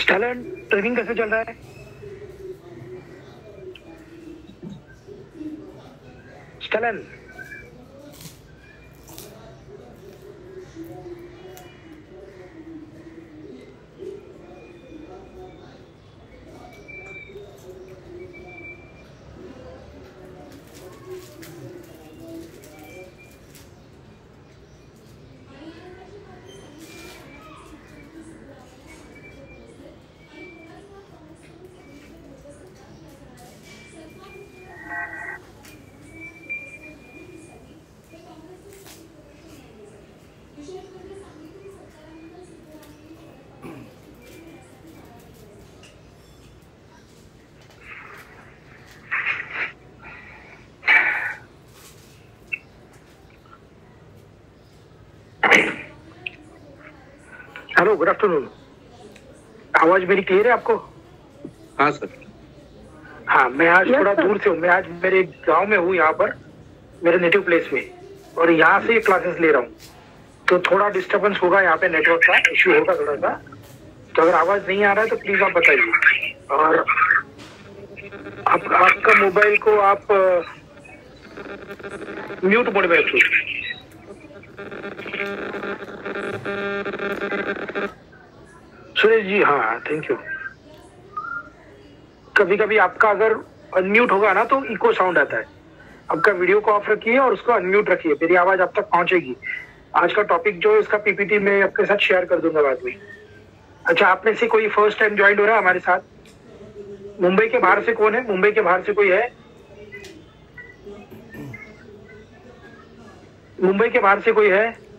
Stallone training कैसे चल रहा है? Stallone hello, good afternoon. आवाज मेरी क्लियर है आपको? हाँ सर। हाँ, मैं आज थोड़ा दूर से हूँ। मैं आज मेरे गांव में हूँ, यहाँ पर मेरे नेटिव प्लेस में, और यहाँ से क्लासेस ले रहा हूँ, तो थोड़ा डिस्टरबेंस होगा यहाँ पे, नेटवर्क का इश्यू होगा थोड़ा सा। तो अगर आवाज नहीं आ रहा है तो प्लीज आप बताइए। और आपका मोबाइल को आप म्यूट मोड में रखिए। सुरेश जी, हाँ थैंक यू। कभी कभी आपका अगर अनम्यूट होगा ना तो इको साउंड आता है। आपका वीडियो को ऑफ रखिए और उसको अनम्यूट रखिए, मेरी आवाज आप तक पहुंचेगी। आज का टॉपिक जो है इसका पीपीटी में आपके साथ शेयर कर दूंगा बाद में। अच्छा, आप में से कोई फर्स्ट टाइम ज्वाइन हो रहा है हमारे साथ? मुंबई के बाहर से कौन है? मुंबई के बाहर से कोई है? मुंबई के बाहर से कोई है?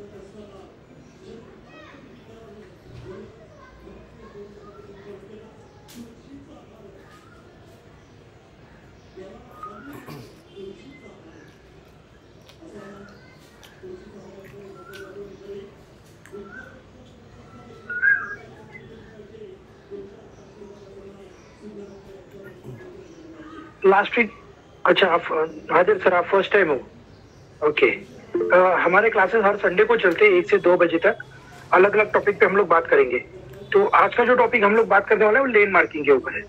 Last week? अच्छा, आप हाजिर सर, आप फर्स्ट टाइम हो? ओके। हमारे क्लासेस हर संडे को चलते हैं 1 से 2 बजे तक। अलग अलग टॉपिक पे हम लोग बात करेंगे। तो आज का जो टॉपिक हम लोग बात करने वाले हैं वो लेन मार्किंग के ऊपर है।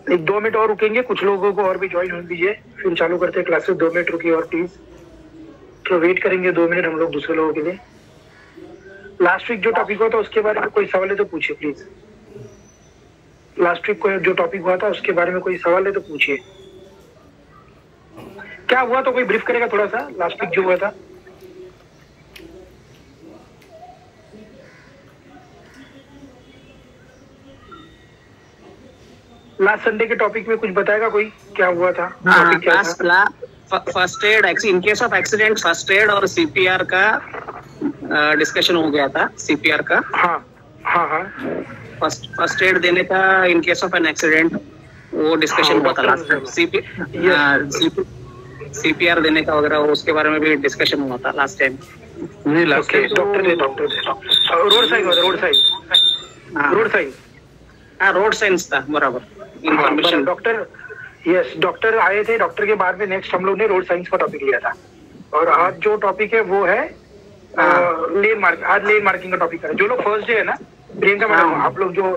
एक 2 मिनट और रुकेंगे, कुछ लोगों को और भी ज्वाइन होने दीजिए, फिर चालू करते हैं क्लासेस। 2 मिनट रुकिए और प्लीज, तो वेट करेंगे 2 मिनट हम लोग दूसरे लोगों के लिए। लास्ट वीक जो टॉपिक हुआ था उसके बारे में कोई सवाल है तो पूछिए प्लीज। लास्ट वीक को जो टॉपिक हुआ था उसके बारे में कोई सवाल है तो पूछिए। क्या हुआ तो कोई ब्रीफ करेगा थोड़ा सा, लास्ट वीक जो हुआ था? लास्ट संडे के टॉपिक में कुछ बताएगा कोई, क्या हुआ था? First aid, in case of accident first aid और सीपीआर का डिस्कशन हो गया था। सीपीआर का, हाँ हाँ हाँ, फर्स्ट एड देने का in case of an accident, वो डिस्कशन हुआ था लास्ट टाइम। सीपीआर देने का वगैरह उसके बारे में भी डिस्कशन हुआ था लास्ट टाइम। नहीं, last time doctor road science road science था, बराबर। डॉक्टर आए थे। डॉक्टर के बाद में नेक्स्ट हम लोग ने रोड साइंस का टॉपिक लिया था। और आज जो टॉपिक है वो है लेन मार्किंग। आज लेन मार्किंग का टॉपिक है। जो लोग फर्स्ट डे है ना, प्रियंका मैडम, आप लोग जो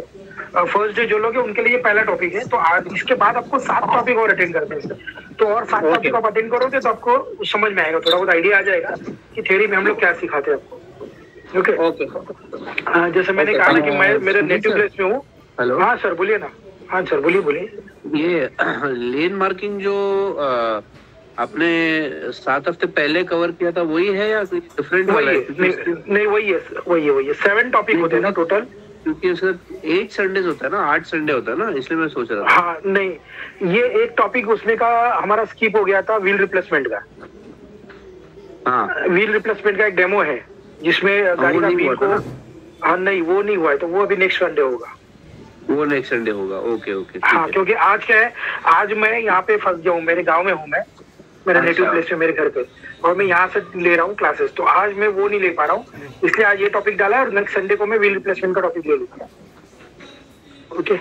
फर्स्ट डे जो लोग हैं उनके लिए पहला टॉपिक है। तो आज इसके बाद आपको 7 टॉपिक और अटेंड करते हैं। तो और 7 टॉपिक आप अटेंड करोगे तो आपको समझ में आएगा, थोड़ा बहुत आइडिया आ जाएगा कि थ्योरी में हम लोग क्या सिखाते हैं आपको। ओके। जैसे मैंने कहा ना कि मैं मेरे नेटिव प्लेस में हूँ। हेलो, हाँ सर बोलिए ना। हाँ सर बोलिए। ये लेन मार्किंग जो आपने 7 हफ्ते पहले कवर किया था वही है या डिफरेंट वाला है? नहीं, वही है। 7 टॉपिक होते हैं ना टोटल, क्योंकि सर 8 संडेज होता है ना, 8 संडे होता है ना, इसलिए मैं सोच रहा था। हाँ नहीं, ये एक टॉपिक उसमें का हमारा स्किप हो गया था, व्हील रिप्लेसमेंट का। हाँ, व्हील रिप्लेसमेंट का एक डेमो है जिसमें गाड़ी का व्हील को, हाँ नहीं वो नहीं हुआ है, तो वो अभी नेक्स्ट संडे होगा। वो नेक्स्ट संडे होगा। ओके। हाँ, क्योंकि आज क्या है, आज मैं यहाँ पे फंस गया हूँ, मेरे गाँव में हूँ मैं, मेरे नेटिव प्लेस में, मेरे घर पे, और मैं यहाँ से ले रहा हूँ क्लासेस। तो आज मैं वो नहीं ले पा रहा हूँ, इसलिए आज ये टॉपिक डाला है और नेक्स्ट संडे को मैं व्हील रिप्लेसमेंट का टॉपिक ले लूंगा। ओके।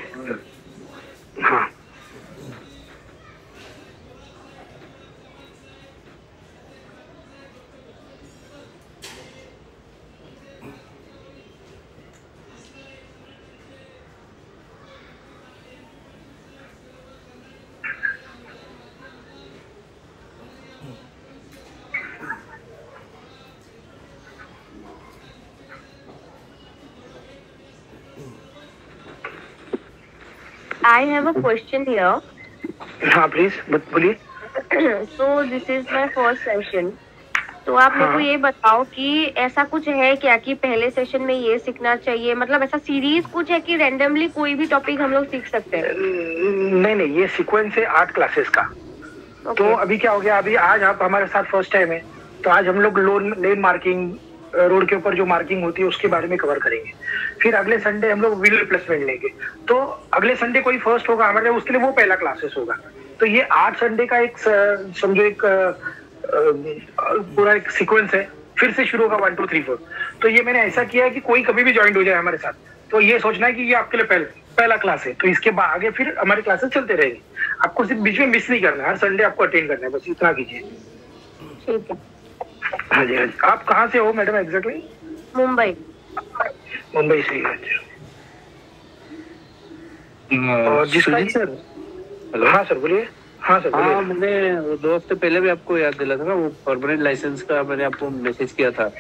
हाँ I have a question here. हाँ प्लीज बोलिए। So this is my first session. तो आप मेरे को ये बताओ कि ऐसा कुछ है क्या कि पहले सेशन में ये सीखना चाहिए, मतलब ऐसा सीरीज कुछ है कि रैंडमली कोई भी टॉपिक हम लोग सीख सकते हैं? नहीं, ये सीक्वेंस है 8 क्लासेस का। तो अभी क्या हो गया, अभी आज आप हमारे साथ फर्स्ट टाइम है, तो आज हम लोग लेन मार्किंग, रोड के ऊपर जो मार्किंग होती है उसके बारे में कवर करेंगे। फिर अगले संडे हम लोग व्हील रिप्लेसमेंट लेंगे। तो अगले संडे कोई फर्स्ट होगा हमारे, उसके लिए वो पहला क्लासेस होगा। तो ये 8 संडे का एक समझो एक पूरा एक सीक्वेंस है, फिर से शुरू होगा 1 2 3 4। तो ये मैंने ऐसा किया है कि कोई कभी भी ज्वाइन हो जाए हमारे साथ, तो ये सोचना है कि ये आपके लिए पहला क्लास है। तो इसके बाद आगे फिर हमारे क्लासेस चलते रहेंगे, आपको सिर्फ बीच में मिस नहीं करना है, हर संडे आपको अटेंड करना है, बस इतना कीजिए। ठीक है। हाँ जी, हाँ जी। आप कहाँ से हो मैडम एग्जैक्टली? मुंबई। मुंबई से। और जिसका सर, हेलो। हाँ सर बोलिए। हाँ सर बोलिए। हाँ, मैंने 2 हफ्ते पहले भी आपको याद दिला था ना, वो परमानेंट लाइसेंस का मैंने आपको मैसेज किया था।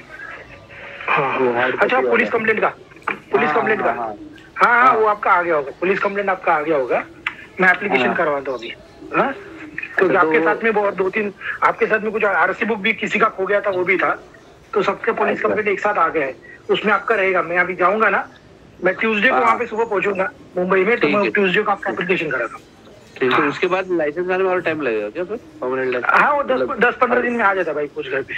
हाँ, अच्छा पुलिस कंप्लेंट का, पुलिस कंप्लेंट का। हाँ, वो आपका आ गया होगा, पुलिस कंप्लेंट आपका आ गया होगा। मैं एप्लीकेशन करवाता हूँ अभी। हाँ, क्योंकि आपके साथ में बहुत 2-3 आपके साथ में कुछ आरसी बुक भी किसी का खो गया था, वो भी था। तो सबके पुलिस कंप्लेंट एक साथ आ गया है, उसमें आपका रहेगा। मैं अभी जाऊंगा ना, मैं ट्यूसडे को वहाँ पे सुबह पहुंचूंगा मुंबई में, तो मैं ट्यूसडे को आपका एप्लीकेशन कराता हूँ। ठीक है। उसके बाद लाइसेंस आने में और टाइम लगेगा क्या फिर परमानेंट लाइसेंस? हाँ, वो 10-15 दिन में आ जाता है भाई कुछ घर पे।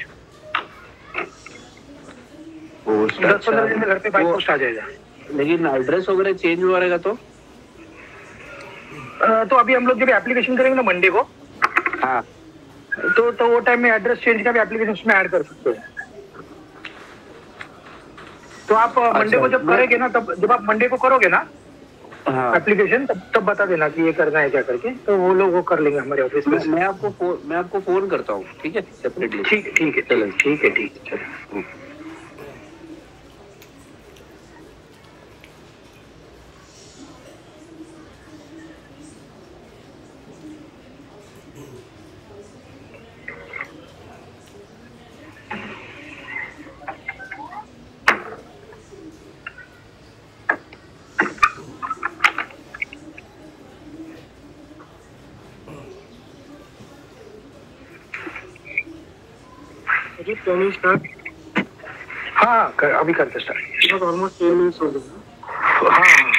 10-15 दिन में घर पे बाइक पोस्ट आ जाएगा। लेकिन एड्रेस वगैरह चेंज हुआ रहेगा तो अभी हम लोग जब एप्लीकेशन करेंगे ना मंडे को, हाँ, तो वो टाइम में एड्रेस चेंज का भी एप्लीकेशन उसमें ऐड कर सकते हैं। तो आप मंडे को जब करेंगे ना, तब जब आप मंडे को करोगे ना एप्लीकेशन, तब बता देना कि ये करना है क्या करके, तो वो लोग वो कर लेंगे हमारे ऑफिस में। मैं आपको फोन करता हूँ, ठीक है, सेपरेटली। ठीक है, ठीक है, चलो ठीक है, ठीक है, चलो। हाँ, अभी करते स्टार्ट। ऑलमोस्ट 10 मिनट्स हो गए। हाँ,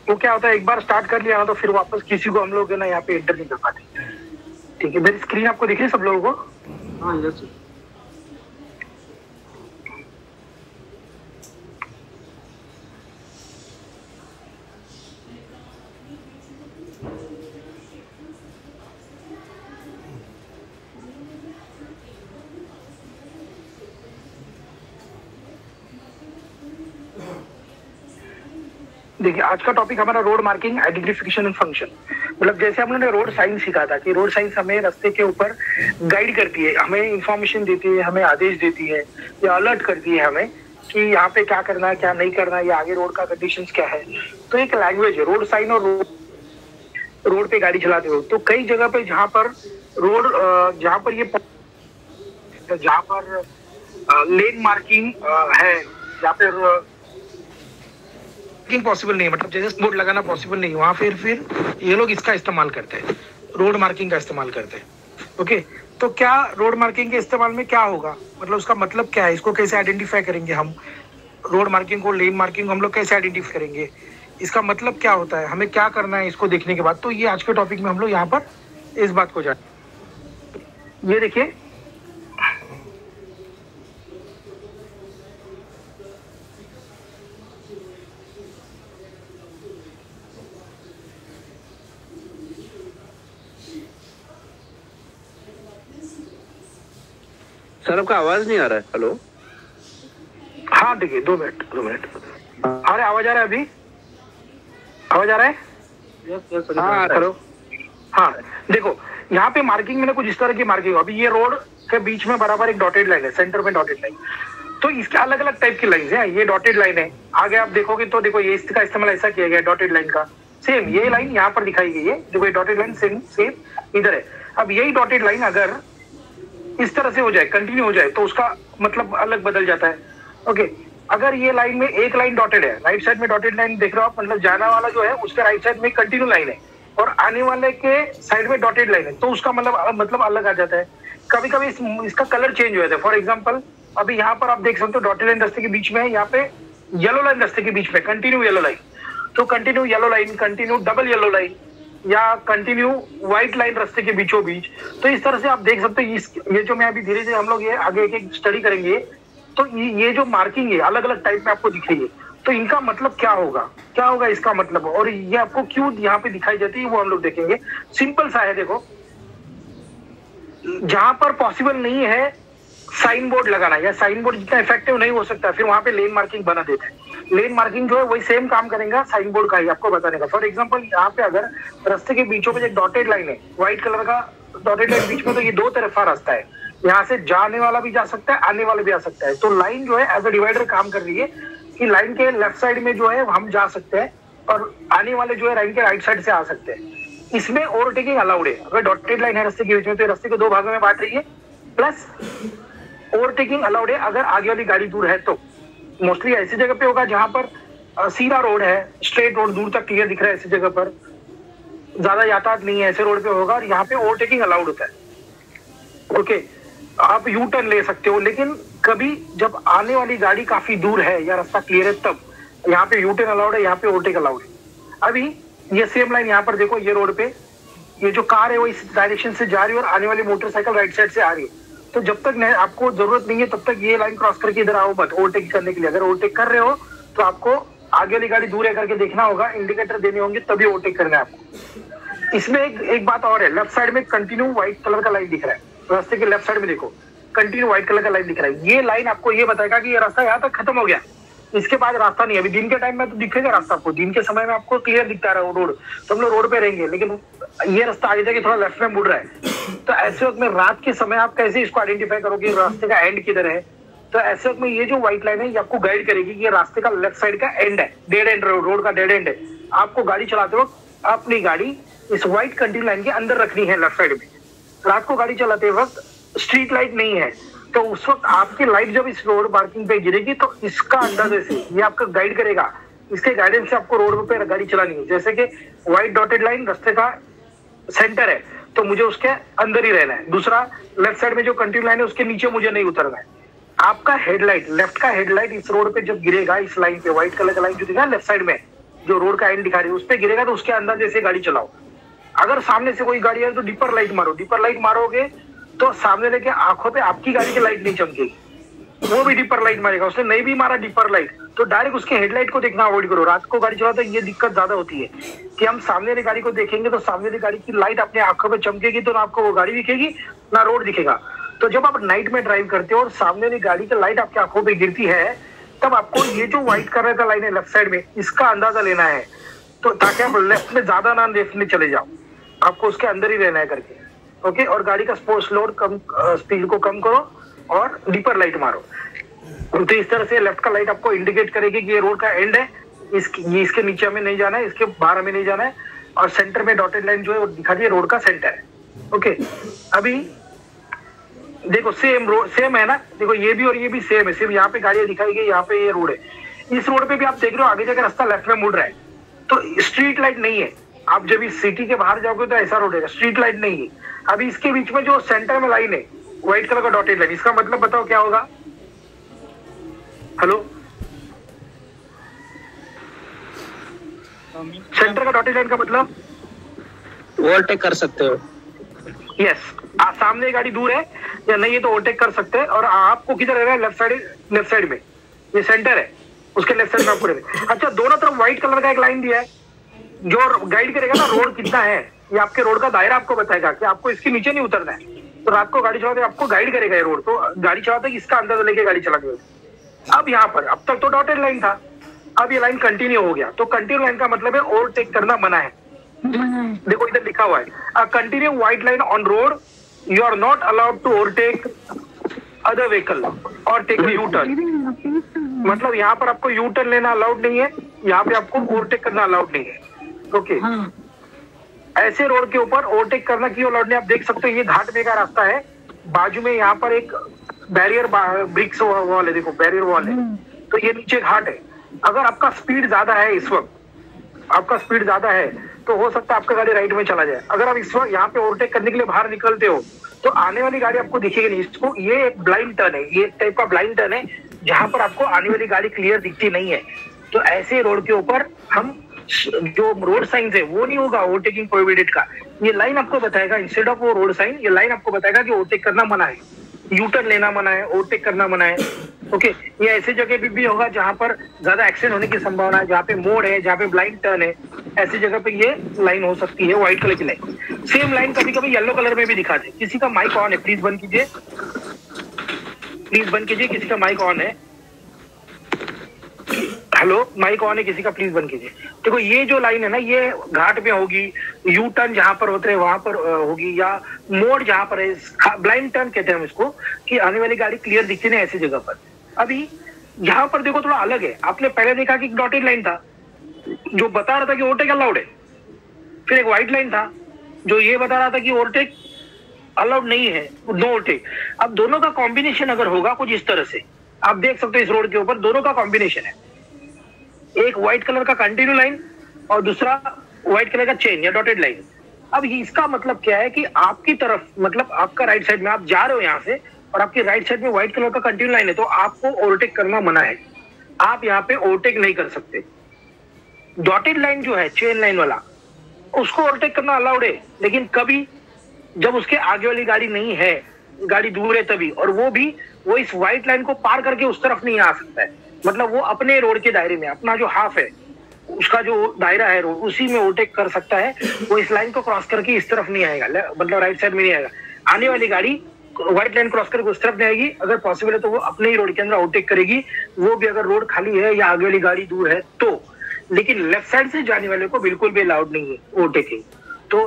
वो क्या होता है, एक बार स्टार्ट कर लिया ना तो फिर वापस किसी को हम लोग है ना यहाँ पे एंटर नहीं कर पाते। ठीक है, मेरी स्क्रीन आपको दिख रही है सब लोगों को? हाँ, यस। देखिए, आज का टॉपिक हमारा road marking, identification and function. मतलब जैसे हम लोगों ने रोड साइंस सीखा था कि रोड साइंस हमें रास्ते के ऊपर गाइड करती है, हमें इंफॉर्मेशन देती है, हमें आदेश देती है या अलर्ट करती है हमें कि यहाँ पे क्या करना है, क्या नहीं करना है, या आगे रोड का कंडीशंस क्या है। तो एक लैंग्वेज है रोड साइन, और रोड पे गाड़ी चलाते हो तो कई जगह पे जहाँ पर रोड जहाँ पर ये जहाँ पर लेन मार्किंग है, जहाँ पर पॉसिबल नहीं है, मतलब जैसे बोर्ड लगाना पॉसिबल नहीं है, वहाँ फिर ये लोग इसका इस्तेमाल करते हैं, रोड मार्किंग का इस्तेमाल करते हैं। ओके, तो क्या रोड मार्किंग के इस्तेमाल में क्या होगा, मतलब उसका मतलब क्या है, इसको कैसे आइडेंटिफाई करेंगे हम, रोड मार्किंग को, लेन मार्किंग हम लोग कैसे आइडेंटिफाई करेंगे, इसका मतलब क्या होता है, हमें क्या करना है इसको देखने के बाद। तो ये आज के टॉपिक में हम लोग यहाँ पर इस बात को जाने। ये देखिए, सर आपका आवाज नहीं आ रहा है। हेलो, हाँ देखिए, 2 मिनट। अरे आवाज आ रहा है, अभी आवाज आ रहा है? हाँ करो। हाँ देखो, यहाँ पे मार्किंग मैंने कुछ इस तरह की मार्किंग, अभी ये रोड के बीच में बराबर एक डॉटेड लाइन है, सेंटर में डॉटेड लाइन। तो इसके अलग अलग टाइप की लाइन है, ये डॉटेड लाइन है। आगे आप देखोगे तो देखो, ये इसका इस्तेमाल ऐसा किया गया डॉटेड लाइन का। सेम ये लाइन यहाँ पर दिखाई गई है, देखो ये डॉटेड लाइन सेम इधर है। अब यही डॉटेड लाइन अगर इस तरह से हो जाए, कंटिन्यू हो जाए, तो उसका मतलब अलग बदल जाता है। ओके, अगर ये लाइन में एक लाइन डॉटेड है, राइट साइड में डॉटेड लाइन देख रहे हो आप, मतलब जाने वाला जो है उसके राइट साइड में कंटिन्यू लाइन है और आने वाले के साइड में डॉटेड लाइन है, तो उसका मतलब अलग आ जाता है। कभी कभी इसका कलर चेंज हो जाता है। फॉर एग्जाम्पल अभी यहाँ पर आप देख सकते हो डॉटेड लाइन रास्ते के बीच में है, यहाँ पे येलो लाइन रास्ते के बीच में कंटिन्यू येलो लाइन, तो continue yellow line, continue double yellow line या कंटिन्यू व्हाइट लाइन रास्ते के बीचों बीच। तो इस तरह से आप देख सकते हो ये जो मैं अभी धीरे धीरे हम लोग ये आगे एक स्टडी करेंगे, तो ये जो मार्किंग है अलग अलग टाइप में आपको दिख रही है, तो इनका मतलब क्या होगा इसका मतलब, और ये आपको क्यों यहाँ पे दिखाई जाती है वो हम लोग देखेंगे। सिंपल सा है, देखो जहां पर पॉसिबल नहीं है साइन बोर्ड लगाना या साइन बोर्ड जितना इफेक्टिव नहीं हो सकता, फिर वहां पे लेन मार्किंग बना देता है। लेन मार्किंग जो है वही सेम काम करेगा साइन बोर्ड का ही आपको बताने का। फॉर एग्जांपल यहाँ पे अगर रास्ते के बीचों में एक डॉटेड लाइन है, व्हाइट कलर का डॉटेड लाइन बीच में, तो ये दो तरफा रास्ता है, यहाँ से जाने वाला भी जा सकता है, आने वाला भी आ सकता है। तो लाइन जो है एज अ डिवाइडर काम कर रही है कि लाइन के लेफ्ट साइड में जो है हम जा सकते हैं और आने वाले जो है लाइन के राइट साइड से आ सकते हैं। इसमें ओवरटेकिंग अलाउड है। अगर डॉटेड लाइन है रास्ते के बीच में तो रास्ते को दो भागों में बांट रही है, प्लस ओवरटेकिंग अलाउड है अगर आगे वाली गाड़ी दूर है तो। मोस्टली ऐसी जगह पे होगा जहां पर सीधा रोड है, स्ट्रेट रोड दूर तक क्लियर दिख रहा है, ऐसी जगह पर ज्यादा यातायात नहीं है, ऐसे रोड पे होगा और यहाँ पे ओवरटेकिंग अलाउड होता है। ओके, आप यू टर्न ले सकते हो, लेकिन कभी जब आने वाली गाड़ी काफी दूर है या रास्ता क्लियर है तब यहाँ पे यू टर्न अलाउड है, यहाँ पे ओवरटेक अलाउड है। अभी ये सेम लाइन यहाँ पर देखो, ये रोड पे ये जो कार है वो इस डायरेक्शन से जा रही है और आने वाली मोटरसाइकिल राइट साइड से आ रही है। तो जब तक आपको जरूरत नहीं है तब तक ये लाइन क्रॉस करके इधर आओ मत ओवरटेक करने के लिए। अगर ओवरटेक कर रहे हो तो आपको आगे वाली गाड़ी दूर है करके देखना होगा, इंडिकेटर देने होंगे तभी ओवरटेक करना है आपको। इसमें एक बात और है, लेफ्ट साइड में कंटिन्यू व्हाइट कलर का लाइन दिख रहा है, रास्ते के लेफ्ट साइड में देखो कंटिन्यू व्हाइट कलर का लाइन दिख रहा है। ये लाइन आपको ये बताएगा कि ये रास्ता यहाँ तक खत्म हो गया, इसके बाद रास्ता नहीं है। अभी दिन के टाइम में तो दिखेगा रास्ता आपको, दिन के समय में आपको क्लियर दिखता है रोड, तो हम लोग रोड पे रहेंगे, लेकिन ये रास्ता आगे जाके थोड़ा लेफ्ट में मुड़ रहा है। तो ऐसे वक्त में रात के समय आप कैसे इसको आइडेंटिफाई करोगे रास्ते का एंड किधर है? तो ऐसे वक्त में ये जो व्हाइट लाइन है ये आपको गाइड करेगी कि ये रास्ते का लेफ्ट साइड का एंड है, डेड एंड रोड का डेड एंड है। आपको गाड़ी चलाते वक्त अपनी गाड़ी इस व्हाइट कंटिन्यू लाइन के अंदर रखनी है लेफ्ट साइड में। रात को गाड़ी चलाते वक्त स्ट्रीट लाइट नहीं है, तो उस वक्त आपकी लाइट जब इस रोड पार्किंग पे गिरेगी तो इसका अंदाजे से ये आपका गाइड करेगा, इसके गाइडेंस से आपको रोड पे गाड़ी चलानी है। जैसे कि व्हाइट डॉटेड लाइन रास्ते का सेंटर है तो मुझे उसके अंदर ही रहना है, दूसरा लेफ्ट साइड में जो कंटिन्यू लाइन है उसके नीचे मुझे नहीं उतरना है। आपका हेडलाइट, लेफ्ट का हेडलाइट इस रोड पे जब गिरेगा, इस लाइन पे व्हाइट कलर का लाइन जो दिखा लेफ्ट साइड में जो रोड का एंड दिखा रही है उस पे गिरेगा, तो उसके अंदाजे से गाड़ी चलाओ। अगर सामने से कोई गाड़ी है तो डिपर लाइट मारो, डिपर लाइट मारोगे तो सामने लेके आंखों पे आपकी गाड़ी की लाइट नहीं चमकेगी, वो भी डिपर लाइट मारेगा। उसने नहीं भी मारा डिपर लाइट तो डायरेक्ट उसके हेडलाइट को देखना अवॉइड करो। रात को गाड़ी चलाते ये दिक्कत ज्यादा होती है कि हम सामने वाली गाड़ी को देखेंगे तो सामने वाली गाड़ी की लाइट अपने आंखों पे चमकेगी, तो ना आपको वो गाड़ी दिखेगी ना रोड दिखेगा। तो जब आप नाइट में ड्राइव करते हो और सामने वाली गाड़ी की लाइट आपकी आंखों पे गिरती है, तब आपको ये जो व्हाइट कलर का लाइन है लेफ्ट साइड में इसका अंदाजा लेना है, तो ताकि आप लेफ्ट में ज्यादा ना लेफ्ट में चले जाओ, आपको उसके अंदर ही रहना है करके। ओके, और गाड़ी का स्पोर्ट्स लोड कम, स्पीड को कम करो और डीपर लाइट मारो। तो इस तरह से लेफ्ट का लाइट आपको इंडिकेट करेगी कि ये रोड का एंड है, इसके नीचे हमें नहीं जाना है, इसके बाहर हमें नहीं जाना है, और सेंटर में डॉटेड लाइन जो है वो दिखा दी रोड का सेंटर है। ओके, अभी देखो सेम है ना, देखो ये भी और ये भी सेम है, सिर्फ यहाँ पे गाड़ियां दिखाई गई, यहाँ पे ये रोड है। इस रोड पे भी आप देख रहे हो आगे जाकर रास्ता लेफ्ट में मुड़ रहा है, तो स्ट्रीट लाइट नहीं है। आप जब इस सिटी के बाहर जाओगे तो ऐसा रोड है, स्ट्रीट लाइट नहीं है। अभी इसके बीच में जो सेंटर में लाइन है व्हाइट कलर का डॉटेड लाइन, इसका मतलब बताओ क्या होगा? हेलो, सेंटर का डॉटेड लाइन का मतलब ओवरटेक कर सकते हो। यस, सामने गाड़ी दूर है या नहीं है तो ओवरटेक कर सकते हैं। और आपको किधर रहना है? लेफ्ट साइड में, ये सेंटर है उसके लेफ्ट साइड में आपको रहना है। अच्छा, दोनों तरफ व्हाइट कलर का एक लाइन दिया है जो गाइड करेगा ना रोड कितना है, ये आपके रोड का दायरा आपको बताएगा कि आपको इसके नीचे नहीं उतरना है। तो रात को गाड़ी चलाते आपको गाइड करेगा ये रोड, तो गाड़ी चलाते इसका अंदाजा लेके गाड़ी चलानी होगी। अब यहाँ पर अब तक तो डॉटेड लाइन था, अब ये लाइन कंटिन्यू हो गया, तो कंटिन्यू लाइन का मतलब है ओवरटेक करना मना है। देखो इधर लिखा हुआ है continue white line on road, you are not allowed to overtake other vehicle और टेक यू टर्न। मतलब यहाँ पर आपको यू टर्न लेना अलाउड नहीं है, यहाँ पे आपको ओवरटेक करना अलाउड नहीं है। ओके, ऐसे रोड के ऊपर ओवरटेक करना क्यों अलाउड नहीं? आप देख सकते हो ये घाट में का रास्ता है, बाजू में यहाँ पर एक बैरियर ब्रिक्स वॉल है, देखो बैरियर वॉल है, तो ये नीचे घाट है। अगर आपका स्पीड ज्यादा है, इस वक्त आपका स्पीड ज्यादा है, तो हो सकता है आपका गाड़ी राइट में चला जाए। अगर आप इस वक्त यहाँ पे ओवरटेक करने के लिए बाहर निकलते हो तो आने वाली गाड़ी आपको दिखेगी नहीं। इसको ये एक ब्लाइंड टर्न है, ये एक टाइप का ब्लाइंड टर्न है जहां पर आपको आने वाली गाड़ी क्लियर दिखती नहीं है। तो ऐसे रोड के ऊपर हम जो रोड साइन है वो नहीं होगा ओवरटेकिंग प्रोहिबिटेड का, ये लाइन आपको बताएगा इंस्टेड ऑफ वो रोड साइन, ये लाइन आपको बताएगा कि ओवरटेक करना मना है, यू टर्न लेना मना है, ओवरटेक करना मना है। ओके, ये ऐसे जगह पे भी होगा जहां पर ज्यादा एक्सीडेंट होने की संभावना है, जहाँ पे मोड़ है, जहाँ पे ब्लाइंड टर्न है, ऐसी जगह पे ये लाइन हो सकती है, व्हाइट कलर की लाइन। सेम लाइन कभी कभी येलो कलर में भी दिखाते हैं। किसी का माइक ऑन है, प्लीज बंद कीजिए, प्लीज बंद कीजिए, किसी का माइक ऑन है। हेलो, माइक ऑन है किसी का, प्लीज बंद कीजिए। देखो ये जो लाइन है ना, ये घाट में होगी, यू टर्न जहां पर होते हैं वहां पर होगी, या मोड़ जहां पर है, ब्लाइंड टर्न कहते हैं हम इसको, कि आने वाली गाड़ी क्लियर दिखती नहीं ऐसी जगह पर। अभी यहाँ पर देखो थोड़ा अलग है। आपने पहले देखा कि डॉटेड लाइन था जो बता रहा था कि ओवरटेक अलाउड है, फिर एक व्हाइट लाइन था जो ये बता रहा था कि ओवरटेक अलाउड नहीं है, नो ओवरटेक। अब दोनों का कॉम्बिनेशन अगर होगा कुछ इस तरह से, आप देख सकते हो इस रोड के ऊपर दोनों का कॉम्बिनेशन है, एक व्हाइट कलर का कंटिन्यू लाइन और दूसरा व्हाइट कलर का चेन या डॉटेड लाइन। अब इसका मतलब क्या है कि आपकी तरफ, मतलब आपका राइट साइड में आप जा रहे हो यहाँ से, और आपकी राइट साइड में व्हाइट कलर का कंटिन्यू लाइन है, तो आपको ओवरटेक करना मना है, आप यहाँ पे ओवरटेक नहीं कर सकते। डॉटेड लाइन जो है, चेन लाइन वाला, उसको ओवरटेक करना अलाउड है, लेकिन कभी जब उसके आगे वाली गाड़ी नहीं है, गाड़ी दूर है तभी, और वो भी वो इस व्हाइट लाइन को पार करके उस तरफ नहीं आ सकता है। मतलब वो अपने रोड के दायरे में, अपना जो हाफ है उसका जो दायरा है रोड, उसी में ओवरटेक कर सकता है। वो इस लाइन को क्रॉस करके इस तरफ नहीं आएगा, मतलब राइट साइड में नहीं आएगा। आने वाली गाड़ी व्हाइट लाइन क्रॉस करके उस तरफ नहीं आएगी, अगर पॉसिबल है तो वो अपने ही रोड के अंदर ओवरटेक करेगी, वो भी अगर रोड खाली है या आगे वाली गाड़ी दूर है तो। लेकिन लेफ्ट साइड से जाने वाले को बिल्कुल भी अलाउड नहीं है ओवरटेकिंग। तो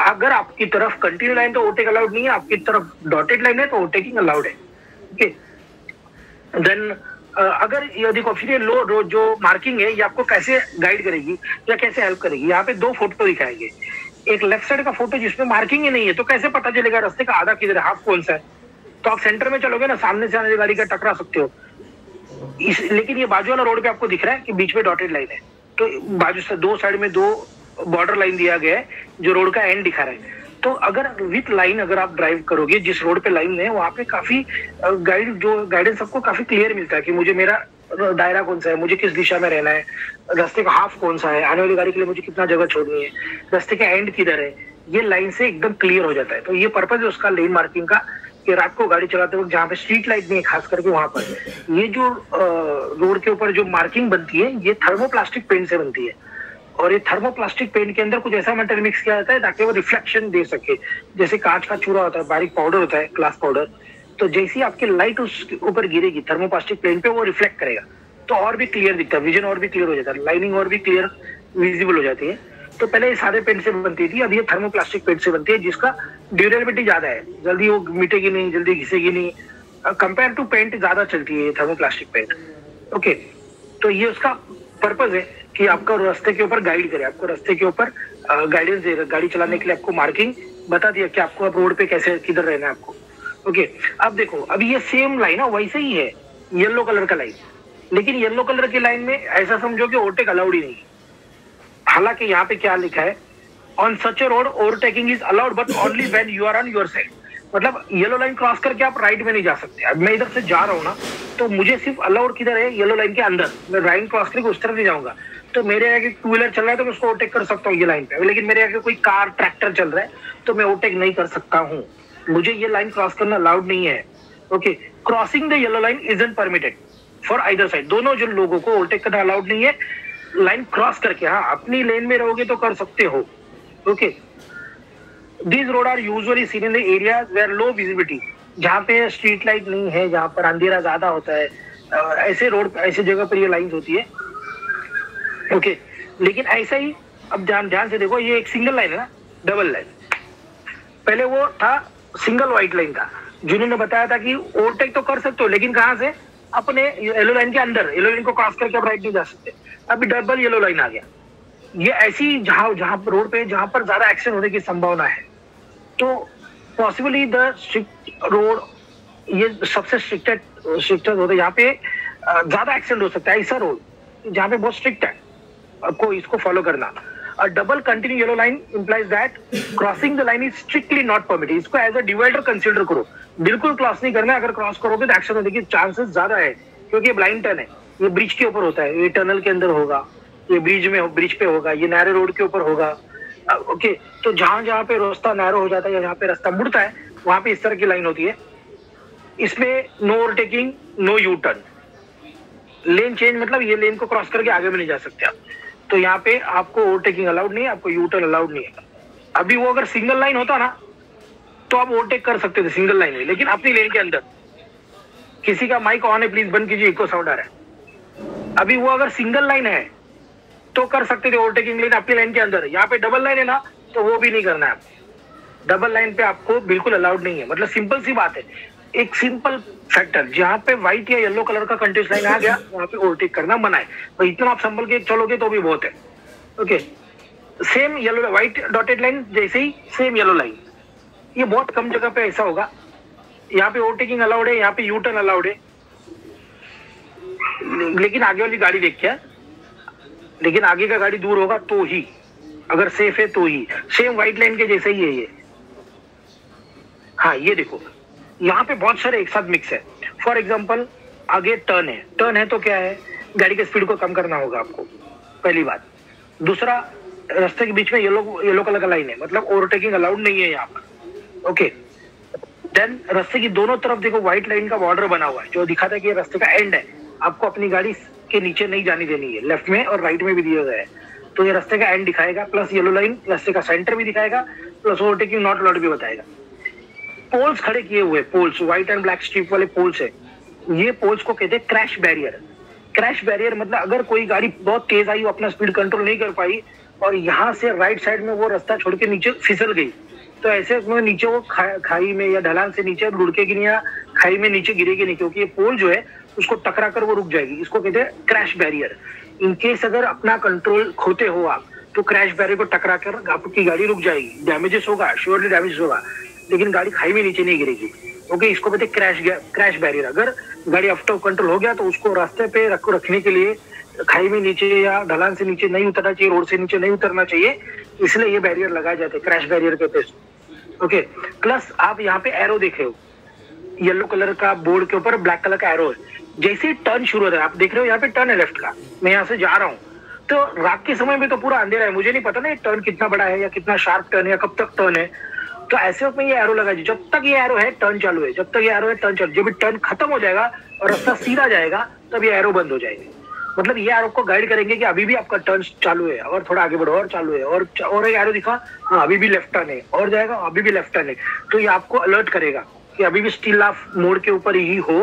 अगर आपकी तरफ कंटिन्यू लाइन तो ओवरटेक अलाउड नहीं है, आपकी तरफ डॉटेड लाइन है तो ओवरटेकिंग अलाउड है। ओके, देन अगर ये देखो फिर ये लो रोड जो मार्किंग है, ये आपको कैसे गाइड करेगी या कैसे हेल्प करेगी। यहाँ पे दो फोटो दिखाएंगे, एक लेफ्ट साइड का फोटो जिसमें मार्किंग ही नहीं है, तो कैसे पता चलेगा रास्ते का आधा किधर है, हाफ कौन सा है। तो आप सेंटर में चलोगे ना, सामने से आने वाली गाड़ी का टकरा सकते हो। लेकिन ये बाजू वाला रोड पे आपको दिख रहा है कि बीच में डॉटेड लाइन है, तो बाजू से दो साइड में दो बॉर्डर लाइन दिया गया है जो रोड का एंड दिखा रहा है। तो अगर विथ लाइन अगर आप ड्राइव करोगे, जिस रोड पे लाइन है वहां पे काफी गाइडेंस आपको काफी क्लियर मिलता है कि मुझे मेरा दायरा कौन सा है, मुझे किस दिशा में रहना है, रास्ते का हाफ कौन सा है, आने वाली गाड़ी के लिए मुझे कितना जगह छोड़नी है, रास्ते का एंड किधर है, ये लाइन से एकदम क्लियर हो जाता है। तो ये पर्पज है उसका लेन मार्किंग का, कि रात को गाड़ी चलाते वक्त जहाँ पे स्ट्रीट लाइट नहीं है खास करके वहां पर ये जो रोड के ऊपर जो मार्किंग बनती है ये थर्मोप्लास्टिक पेंट से बनती है। और ये थर्मोप्लास्टिक पेंट के अंदर कुछ ऐसा मेटेरियल मिक्स किया जाता है ताकि वो रिफ्लेक्शन दे सके, जैसे कांच का चूरा होता है, बारीक पाउडर होता है, ग्लास पाउडर, तो जैसी आपकी लाइट उसके ऊपर गिरेगी थर्मोप्लास्टिक पेंट पे, वो रिफ्लेक्ट करेगा तो और भी क्लियर दिखता है, विजन और भी क्लियर हो जाता है, लाइनिंग और भी क्लियर विजिबल हो जाती है। तो पहले ये सादे पेंट से बनती थी, अब ये थर्मोप्लास्टिक पेंट से बनती है जिसका ड्यूरेबिलिटी ज्यादा है, जल्दी वो मिटेगी नहीं, जल्दी घिसेगी नहीं, कंपेयर टू पेंट ज्यादा चलती है थर्मोप्लास्टिक पेंट। ओके, तो ये उसका पर्पज है कि आपका रास्ते के ऊपर गाइड करे, आपको रास्ते के ऊपर गाइडेंस दे, गाड़ी चलाने के लिए आपको मार्किंग बता दिया कि आपको अब रोड पे कैसे किधर रहना है आपको। ओके, अब देखो अभी ये सेम लाइन है वैसे ही है, येलो कलर का लाइन, लेकिन येलो कलर की लाइन में ऐसा समझो कि ओवरटेक अलाउड ही नहीं। हालांकि यहाँ पे क्या लिखा है, on such a road overtaking is allowed but only when you are on your side. मतलब येलो लाइन क्रॉस करके आप राइट में नहीं जा सकते। अब मैं इधर से जा रहा हूँ ना, तो मुझे सिर्फ अलाउड किधर है, येलो लाइन के अंदर, मैं लाइन क्रॉस करके उस तरफ नहीं जाऊंगा। तो मेरे आगे टू व्हीलर चल रहा है तो मैं उसको ओवरटेक कर सकता हूँ ये लाइन पे, लेकिन मेरे आगे कोई कार ट्रैक्टर चल रहा है तो मैं ओवरटेक नहीं कर सकता हूँ, मुझे ये लाइन क्रॉस करना अलाउड नहीं है। Okay, crossing the yellow line isn't permitted for either side, दोनों जो लोगों को ओवरटेक करना अलाउड नहीं है लाइन क्रॉस करके। हाँ, अपनी लेन में रहोगे तो कर सकते हो। Okay, these road are usually seen in the areas where low visibility, जहाँ पे स्ट्रीट लाइट नहीं है, जहाँ पर अंधेरा ज्यादा होता है, ऐसे रोड ऐसे जगह पर ये लाइन्स होती है। ओके, लेकिन ऐसा ही अब ध्यान से देखो, ये एक सिंगल लाइन है ना, डबल लाइन, पहले वो था सिंगल व्हाइट लाइन था, जिन्होंने बताया था कि ओवरटेक तो कर सकते हो लेकिन कहाँ से, अपने येलो लाइन के अंदर, येलो लाइन को क्रॉस करके आप राइट नहीं जा सकते। अभी डबल येलो लाइन आ गया, ये ऐसी जहां रोड पे जहां पर ज्यादा एक्सीडेंट होने की संभावना है, तो पॉसिबली द स्ट्रिक्ट रोड ये सबसे स्ट्रिक्टेड होता है। यहाँ पे ज्यादा एक्सीडेंट हो सकता है। ऐसा रोड जहाँ पे बहुत स्ट्रिक्ट है, आपको इसको फॉलो करना। A double continuous yellow line implies that crossing the line is strictly not permitted. इसको एज अ डिवाइडर कंसीडर करो, बिल्कुल क्रॉस नहीं करना है। अगर क्रॉस करोगे तो एक्शन होने के चांसेस ज्यादा है, क्योंकि ये ब्लाइंड टर्न है, ये ब्रिज के ऊपर होता है, ये टनल के अंदर होगा, ये ब्रिज पे होगा, ये नैरो रोड के ऊपर होगा। ओके, तो जहां जहां पे रास्ता नैरो हो जाता है या जहाँ पे रास्ता मुड़ता है वहां पे इस तरह की लाइन होती है। इसमें no overtaking, no U turn. Lane change मतलब ये लेन को क्रॉस करके आगे में नहीं जा सकते आप। तो यहाँ पे आपको ओवरटेकिंग अलाउड नहीं है, आपको यू टर्न अलाउड नहीं है। अभी वो अगर सिंगल लाइन होता ना तो आप ओवरटेक कर सकते थे सिंगल लाइन में, लेकिन अपनी लेन के अंदर। किसी का माइक ऑन है, प्लीज बंद कीजिए, इको साउंड आ रहा है। अभी वो अगर सिंगल लाइन है तो कर सकते थे ओवरटेकिंग लेन अपनी लाइन के अंदर। यहाँ पे डबल लाइन है ना, तो वो भी नहीं करना है। डबल लाइन पे आपको बिल्कुल अलाउड नहीं है। मतलब सिंपल सी बात है, एक सिंपल फैक्टर, जहाँ पे व्हाइट या येलो कलर का कंटिन्यूस लाइन आ गया वहां पे ओवरटेक करना मना है। तो इतना आप संभल के चलोगे तो भी बहुत है। Okay, same yellow white dotted line जैसे ही सेम येलो लाइन, ये बहुत कम जगह पे ऐसा होगा। यहाँ पे ओवरटेकिंग अलाउड है, यहाँ पे यू टर्न अलाउड है, लेकिन आगे वाली गाड़ी देख क्या, लेकिन आगे का गाड़ी दूर होगा तो ही, अगर सेफ है तो ही। सेम व्हाइट लाइन के जैसे ही है ये। हाँ, ये देखो यहाँ पे बहुत सारे एक साथ मिक्स है। फॉर एग्जाम्पल आगे टर्न है तो क्या है, गाड़ी के स्पीड को कम करना होगा आपको, पहली बात। दूसरा, रास्ते के बीच में येलो कलर का लाइन है, मतलब ओवरटेकिंग अलाउड नहीं है यहाँ पर। ओके, देन रास्ते की दोनों तरफ देखो व्हाइट लाइन का बॉर्डर बना हुआ है, जो दिखाता है कि रास्ते का एंड है, आपको अपनी गाड़ी के नीचे नहीं जानी देनी है। लेफ्ट में और राइट में भी दिया गया है, तो ये रास्ते का एंड दिखाएगा, प्लस येलो लाइन रास्ते का सेंटर भी दिखाएगा, प्लस ओवरटेकिंग नॉट अलाउड भी बताएगा। पोल्स खड़े किए हुए, poles white and black strip वाले पोल्स है, ये पोल्स को कहते हैं क्रैश बैरियर। क्रैश बैरियर मतलब अगर कोई गाड़ी बहुत तेज आई, वो अपना स्पीड कंट्रोल नहीं कर पाई और यहाँ से राइट साइड में वो रास्ता छोड़ के नीचे फिसल गई, तो ऐसे में नीचे वो खाई में या ढलान से नीचे लुढ़केगी नहीं या खाई में नीचे गिरेगी नहीं, क्योंकि ये पोल जो है उसको टकरा कर वो रुक जाएगी। इसको कहते हैं क्रैश बैरियर। इनकेस अगर अपना कंट्रोल खोते हो आप, तो क्रैश बैरियर को टकरा कर आपकी गाड़ी रुक जाएगी। डैमेजेस होगा, श्योरली डैमेजेस होगा, लेकिन गाड़ी खाई में नीचे नहीं गिरेगी। ओके, इसको कहते हैं क्रैश बैरियर। अगर गाड़ी आउट ऑफ कंट्रोल हो गया तो उसको रास्ते पे रखने के लिए खाई में नीचे या ढलान से नीचे नहीं उतरना चाहिए, रोड से नीचे नहीं उतरना चाहिए, इसलिए ये बैरियर लगाए जाते हैं, क्रैश बैरियर कहते हैं। ओके, प्लस आप यहाँ पे एरो देख रहे हो, येलो कलर का बोर्ड के ऊपर ब्लैक कलर का एरो है। जैसे ही टर्न शुरू होता है, आप देख रहे हो यहाँ पे टर्न है लेफ्ट का, मैं यहाँ से जा रहा हूँ, तो रात के समय में तो पूरा अंधेरा है, मुझे नहीं पता ना ये टर्न कितना बड़ा है या कितना शार्प टर्न है या कब तक टर्न है। तो ऐसे वक्त में ये एरो लगा, जब तक ये एरो है टर्न चालू है, जब तक ये एरो है टर्न चालू। जब टर्न खत्म हो जाएगा और रास्ता सीधा जाएगा तब ये एरो बंद हो जाएगी। मतलब ये एरो को गाइड करेंगे कि अभी भी आपका टर्न चालू है और थोड़ा आगे बढ़ो, और चालू है, और एक एरो दिखा, हाँ अभी भी लेफ्ट टर्न है, और जाएगा अभी भी लेफ्ट टर्न है। तो ये आपको अलर्ट करेगा कि अभी भी स्टिल आप मोड़ के ऊपर ही हो,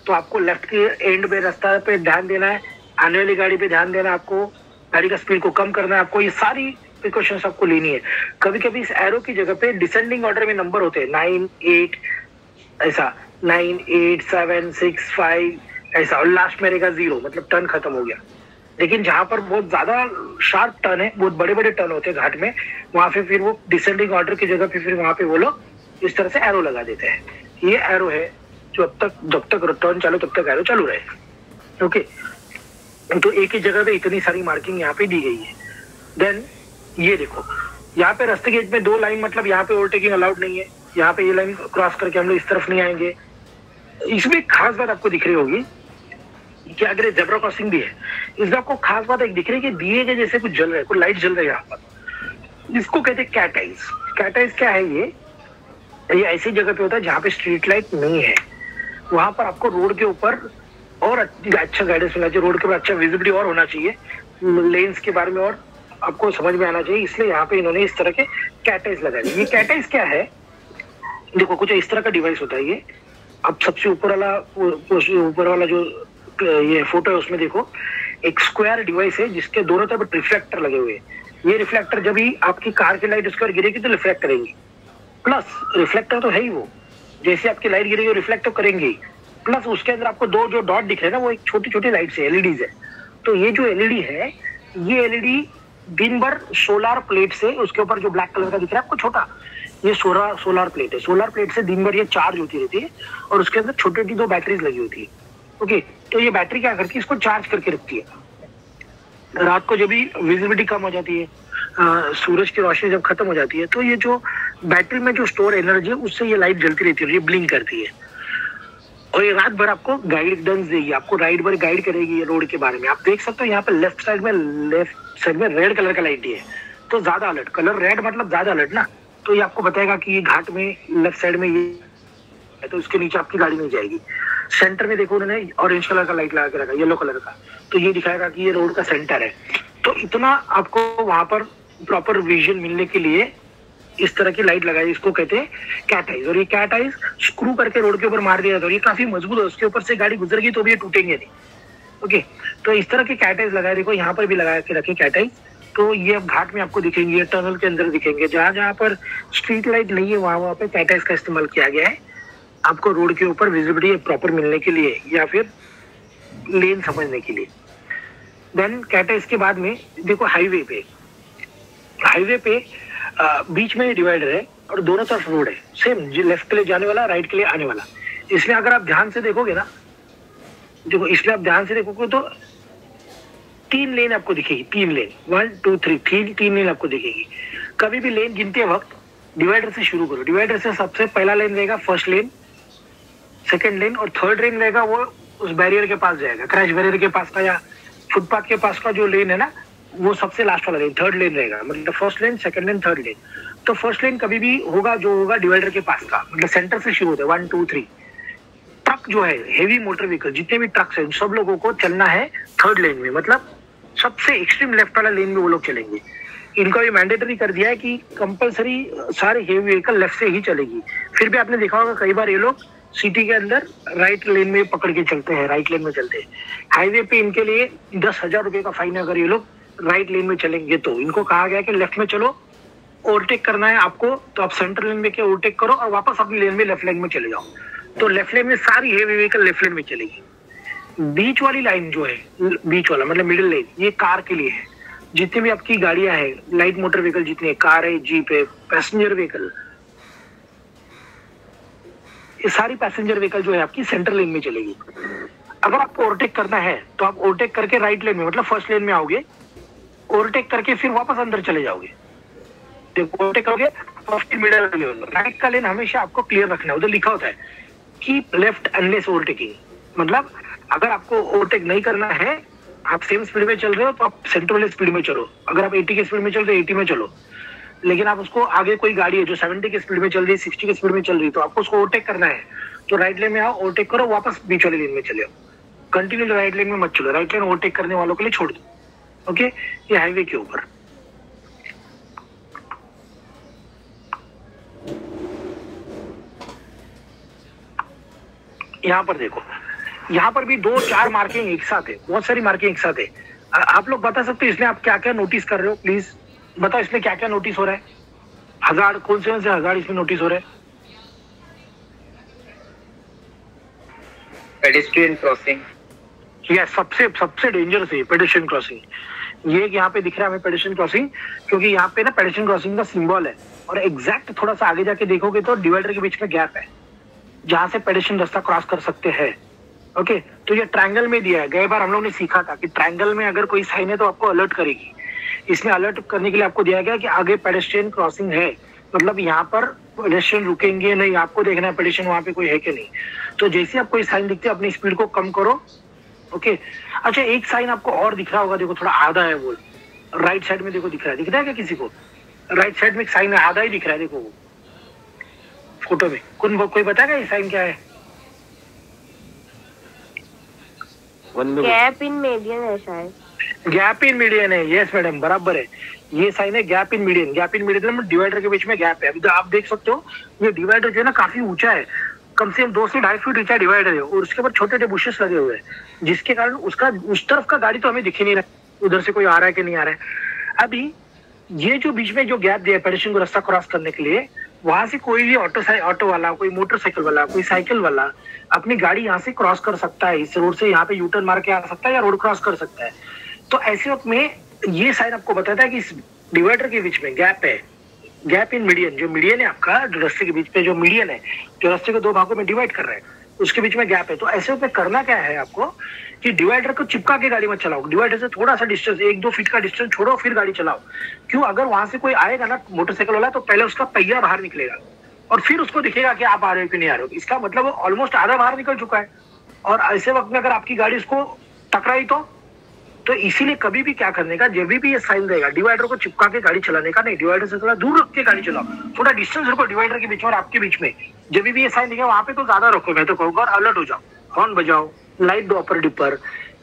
तो आपको लेफ्ट के एंड पे रास्ता पे ध्यान देना है, आने वाली गाड़ी पे ध्यान देना है, आपको गाड़ी का स्पीड को कम करना है, आपको ये सारी प्रिकॉशंस आपको लेनी है। कभी कभी इस एरो की जगह पे डिसेंडिंग ऑर्डर में नंबर होते हैं, 9, 8 ऐसा, 9, 8, 7, 6, 5 ऐसा, और लास्ट में रहेगा 0, मतलब टर्न खत्म हो गया। लेकिन जहां पर बहुत ज्यादा शार्प टर्न है, बहुत बड़े बड़े टर्न होते हैं घाट में, वहां पे फिर वो डिसेंडिंग ऑर्डर की जगह पे फिर वहां पे वो लोग इस तरह से एरो लगा देते हैं। ये एरो है जो जब तक टर्न चालू तब तक एरो चालू रहे। ओके, तो एक ही जगह पे इतनी सारी मार्किंग यहाँ पे दी गई है। देन ये देखो, यहाँ पे रास्ते के एज में 2 लाइन, मतलब यहाँ पे ओवरटेकिंग अलाउड नहीं है, यहाँ पे ये लाइन क्रॉस करके हम लोग इस तरफ नहीं आएंगे। इसमें खास बात आपको दिख रही होगी कि अगर जेब्रा क्रॉसिंग भी है, इसमें आपको खास बात एक दिख रही है कि दिए के जैसे कुछ जल रहा है, कुछ लाइट जल रही है यहाँ पर, इसको कहते हैं कैट आइज। कैट आइज क्या है, ये ऐसी जगह पे होता है जहाँ पे स्ट्रीट लाइट नहीं है, वहां पर आपको रोड के ऊपर और अच्छा गाइडेंस मिलना चाहिए, रोड के ऊपर अच्छा विजिबिलिटी और होना चाहिए, लेन्स के बारे में और आपको समझ में आना चाहिए, इसलिए यहाँ पे इन्होंने इस तरह के कैटाइज लगाए। ये कैटाइज क्या है, देखो कुछ इस तरह का डिवाइस होता है ये। अब सबसे ऊपर वाला जो ये फोटो है उसमें देखो, एक स्क्वायर डिवाइस है जिसके दोनों तरफ रिफ्लेक्टर लगे हुए हैं। ये रिफ्लेक्टर जब भी आपकी कार की लाइट उसके ऊपर गिरेगी तो रिफ्लेक्ट करेंगी, प्लस रिफ्लेक्टर तो है ही वो, जैसे आपकी लाइट गिरेगी रिफ्लेक्ट तो करेंगे, प्लस उसके अंदर आपको 2 जो डॉट दिख रहे हैं ना, वो एक छोटी छोटी लाइट है, एलईडीज है। तो ये जो एलईडी है, ये एलईडी दिन भर सोलर प्लेट से, उसके ऊपर जो ब्लैक कलर का दिख रहा है आपको छोटा, ये सोलर प्लेट है। सोलर प्लेट से दिन भर ये चार्ज होती रहती है और उसके अंदर छोटी छोटी 2 बैटरीज लगी होती है। ओके, तो ये बैटरी क्या करती है, इसको चार्ज करके रखती है। रात को जब भी विजिबिलिटी कम हो जाती है, सूरज की रोशनी जब खत्म हो जाती है, तो ये जो बैटरी में जो स्टोर एनर्जी है उससे ये लाइट जलती रहती है, ये ब्लिंक करती है और ये रात भर आपको गाइडेंस देगी, आपको राइट भर गाइड करेगी ये रोड के बारे में। आप देख सकते हो यहाँ पे लेफ्ट साइड में रेड कलर का लाइट है, तो ज्यादा अलर्ट, कलर रेड मतलब ज्यादा अलर्ट ना, तो ये आपको बताएगा कि ये घाट में लेफ्ट साइड में ये है, तो इसके नीचे आपकी गाड़ी नहीं जाएगी। सेंटर में देखो उन्होंने ऑरेंज कलर का लाइट लगा के रखा, येलो कलर का, तो ये दिखाएगा कि ये रोड का सेंटर है। तो इतना आपको वहां पर प्रॉपर विजन मिलने के लिए इस तरह की लाइट लगाई, इसको कहते हैं कैट आइज। और ये कैट आइज स्क्रू करके रोड के ऊपर मार दिया जाता है, ये काफी मजबूत है, उसके ऊपर से गाड़ी गुजरेगी तो भी ये टूटेंगे नहीं। ओके, तो इस तरह के कैट आइज लगाए, देखो यहाँ पर भी लगा के रखे कैट आइज, तो ये अब घाट में आपको दिखेंगे, टनल के अंदर दिखेंगे, जहां जहां पर स्ट्रीट लाइट नहीं है वहां पे कैट आइज का इस्तेमाल किया गया है, आपको रोड के ऊपर विजिबिलिटी प्रॉपर मिलने के लिए या फिर लेन समझने के लिए। देन कैट आइज के बाद में देखो हाईवे पे बीच में डिवाइडर है और दोनों तरफ रोड है, सेम लेफ्ट के लिए जाने वाला, राइट के लिए आने वाला। इसमें अगर आप ध्यान से देखोगे ना, देखो इसमें आप ध्यान से देखोगे तो 3 लेन आपको दिखेगी, 3 लेन, 1 2 3 3 लेन आपको दिखेगी। कभी भी लेन गिनते वक्त डिवाइडर से शुरू करो, डिवाइडर से सबसे पहला लेन रहेगा फर्स्ट लेन, सेकंड लेन और थर्ड लेन रहेगा वो उस बैरियर के पास जाएगा, क्रैश बैरियर के पास का या फुटपाथ के पास का जो लेन है ना, वो सबसे लास्ट वाला लेन, थर्ड लेन रहेगा, मतलब फर्स्ट लेन, सेकंड लेन, थर्ड लेन। तो फर्स्ट लेन कभी भी होगा जो होगा डिवाइडर के पास का, मतलब सेंटर से शुरू होता है 1 2 3। ट्रक जो है, हेवी मोटर व्हीकल, जितने भी ट्रक्स हैं, सब लोगों को चलना है थर्ड लेन में, मतलब सबसे एक्सट्रीम लेफ्ट वाला लेन में वो लोग चलेंगे। इनको ये मैंडेटरी कर दिया है कि कंपलसरी सारे हेवी व्हीकल लेफ्ट से ही चलेगी। फिर भी आपने देखा होगा कई बार ये लोग सिटी के अंदर राइट लेन में पकड़ के चलते हैं, राइट लेन में चलते हैं। हाईवे पे इनके लिए 10,000 रुपए का फाइन है अगर ये लोग राइट लेन में चलेंगे तो। इनको कहा गया कि लेफ्ट में चलो, ओवरटेक करना है आपको तो आप सेंटर लेन में के ओवरटेक करो और वापस अपनी लेन में लेफ्ट लेन में चले जाओ। तो लेफ्ट लेन में सारी हेवी व्हीकल लेफ्ट लेन में चलेगी। बीच वाली लाइन जो है, बीच वाला मतलब मिडिल लेन, ये कार के लिए है। जितनी भी आपकी गाड़ियां हैं, लाइट मोटर व्हीकल जितने, कार है, जीप है, पैसेंजर व्हीकल, ये सारी पैसेंजर व्हीकल जो है आपकी सेंटर लेन में चलेगी। अगर आपको ओवरटेक करना है तो आप ओवरटेक करके राइट लेन में मतलब फर्स्ट लेन में आओगे, ओवरटेक करके फिर वापस अंदर चले जाओगे। देखो ओवरटेक करोगे फर्स्ट मिडिल लेन, राइट का लेन हमेशा आपको क्लियर रखना है। उधर लिखा होता है कीप लेफ्ट अनलेस ओवरटेकिंग, मतलब अगर आपको ओवरटेक नहीं करना है, आप सेम स्पीड में चल रहे हो तो आप सेंटर वाले स्पीड में चलो। अगर आप 80 की स्पीड में चल रहे हो 80 में चलो, लेकिन आप उसको आगे कोई गाड़ी है जो 70 की स्पीड में चल रही है, 60 की स्पीड में चल रही है, तो आपको उसको ओवरटेक करना है तो राइट लेन में आओ, ओवरटेक करो, वापस बीच वाली लेन में चले। कंटिन्यू राइट लेन में मत चलो, राइट लेन ओवरटेक करने वालों के लिए छोड़ दो। ओके, ये हाईवे के ऊपर। यहाँ पर देखो, यहाँ पर भी 2-4 मार्किंग एक साथ है, बहुत सारी मार्किंग एक साथ है। आप लोग बता सकते हो इसमें आप क्या क्या नोटिस कर रहे हो? प्लीज बताओ इसमें क्या क्या नोटिस हो रहा है। हजार, कौन से हजार इसमें नोटिस हो रहा है? पेडेस्ट्रियन क्रॉसिंग, यह सबसे डेंजरस है पेडेस्ट्रियन क्रॉसिंग। ये यहाँ पे दिख रहा है हमें पेडेस्ट्रियन क्रॉसिंग, क्योंकि यहाँ पे ना पेडेस्ट्रियन क्रॉसिंग का सिंबल है और एग्जैक्ट थोड़ा सा आगे जाके देखोगे तो डिवाइडर के बीच में गैप है जहां से पेडेस्ट्रियन रास्ता क्रॉस कर सकते हैं। ओके, तो ये ट्रायंगल में दिया है। गए बार हम लोग ने सीखा था कि ट्रायंगल में अगर कोई साइन है तो आपको अलर्ट करेगी। इसमें अलर्ट करने के लिए आपको दिया गया कि आगे पेडेस्ट्रियन क्रॉसिंग है, मतलब यहाँ पर पेडेस्ट्रियन रुकेंगे नहीं, आपको देखना है पेडेस्ट्रियन वहां पे कोई है कि नहीं। तो जैसे आपको ये साइन दिखते है अपनी स्पीड को कम करो। ओके, अच्छा एक साइन आपको और दिख रहा होगा, देखो थोड़ा आधा है वो, राइट साइड में देखो दिख रहा है क्या किसी को? राइट साइड में एक साइन आधा ही दिख रहा है, देखो वो फोटो में। कोई बताएगा ये साइन क्या है? गैप इन मीडियन है शायद। गैप इन मीडियन है, यस मैडम बराबर है। ये साइन है gap in median. Gap in median मतलब डिवाइडर के बीच में गैप है। अभी तो आप देख सकते हो ये डिवाइडर जो है ना काफी ऊंचा है, कम से कम 2 से 2.5 फीट ऊंचा डिवाइडर है और उसके ऊपर छोटे छोटे बुशेस लगे हुए हैं, जिसके कारण उसका उस तरफ का गाड़ी तो हमें दिख ही नहीं रहा उधर से कोई आ रहा है कि नहीं आ रहा है। अभी ये जो बीच में जो गैप दिया है पेडेस्ट्रियन को रास्ता क्रॉस करने के लिए, वहां से कोई भी ऑटो वाला, कोई मोटरसाइकिल वाला, कोई साइकिल वाला अपनी गाड़ी यहाँ से क्रॉस कर सकता है। इस रोड से यहाँ पे यूटर्न मार के आ सकता है या रोड क्रॉस कर सकता है। तो ऐसे वक्त में ये साइन आपको बताता है कि इस डिवाइडर के बीच में गैप है, गैप इन मीडियन। जो मीडियन है आपका, जो रास्ते के बीच में जो मीडियन है, जो रास्ते को 2 भागों में डिवाइड कर रहा है, उसके बीच में गैप है। तो ऐसे में करना क्या है आपको कि डिवाइडर को चिपका के गाड़ी मत चलाओ, डिवाइडर से थोड़ा सा डिस्टेंस 1-2 फीट का डिस्टेंस छोड़ो फिर गाड़ी चलाओ। क्यों, अगर वहां से कोई आएगा ना मोटरसाइकिल वाला तो पहले उसका पहिया बाहर निकलेगा और फिर उसको दिखेगा कि आप आ रहे हो कि नहीं आ रहे हो। इसका मतलब ऑलमोस्ट आधा बाहर निकल चुका है और ऐसे वक्त में अगर आपकी गाड़ी उसको टकराई तो इसीलिए कभी भी क्या करने का, जब भी ये साइन रहेगा डिवाइडर को चिपका के गाड़ी चलाने का नहीं, डिवाइडर से थोड़ा दूर रख के गाड़ी चलाओ, थोड़ा डिस्टेंस रखो डिवाइडर के बीच में और आपके बीच में। जब भी ये साइन दिखेगा वहां पे तो ज्यादा रखो, मैं तो कहूँगा, और अलर्ट हो जाओ, हॉर्न बजाओ, लाइट दो अपर डिपर,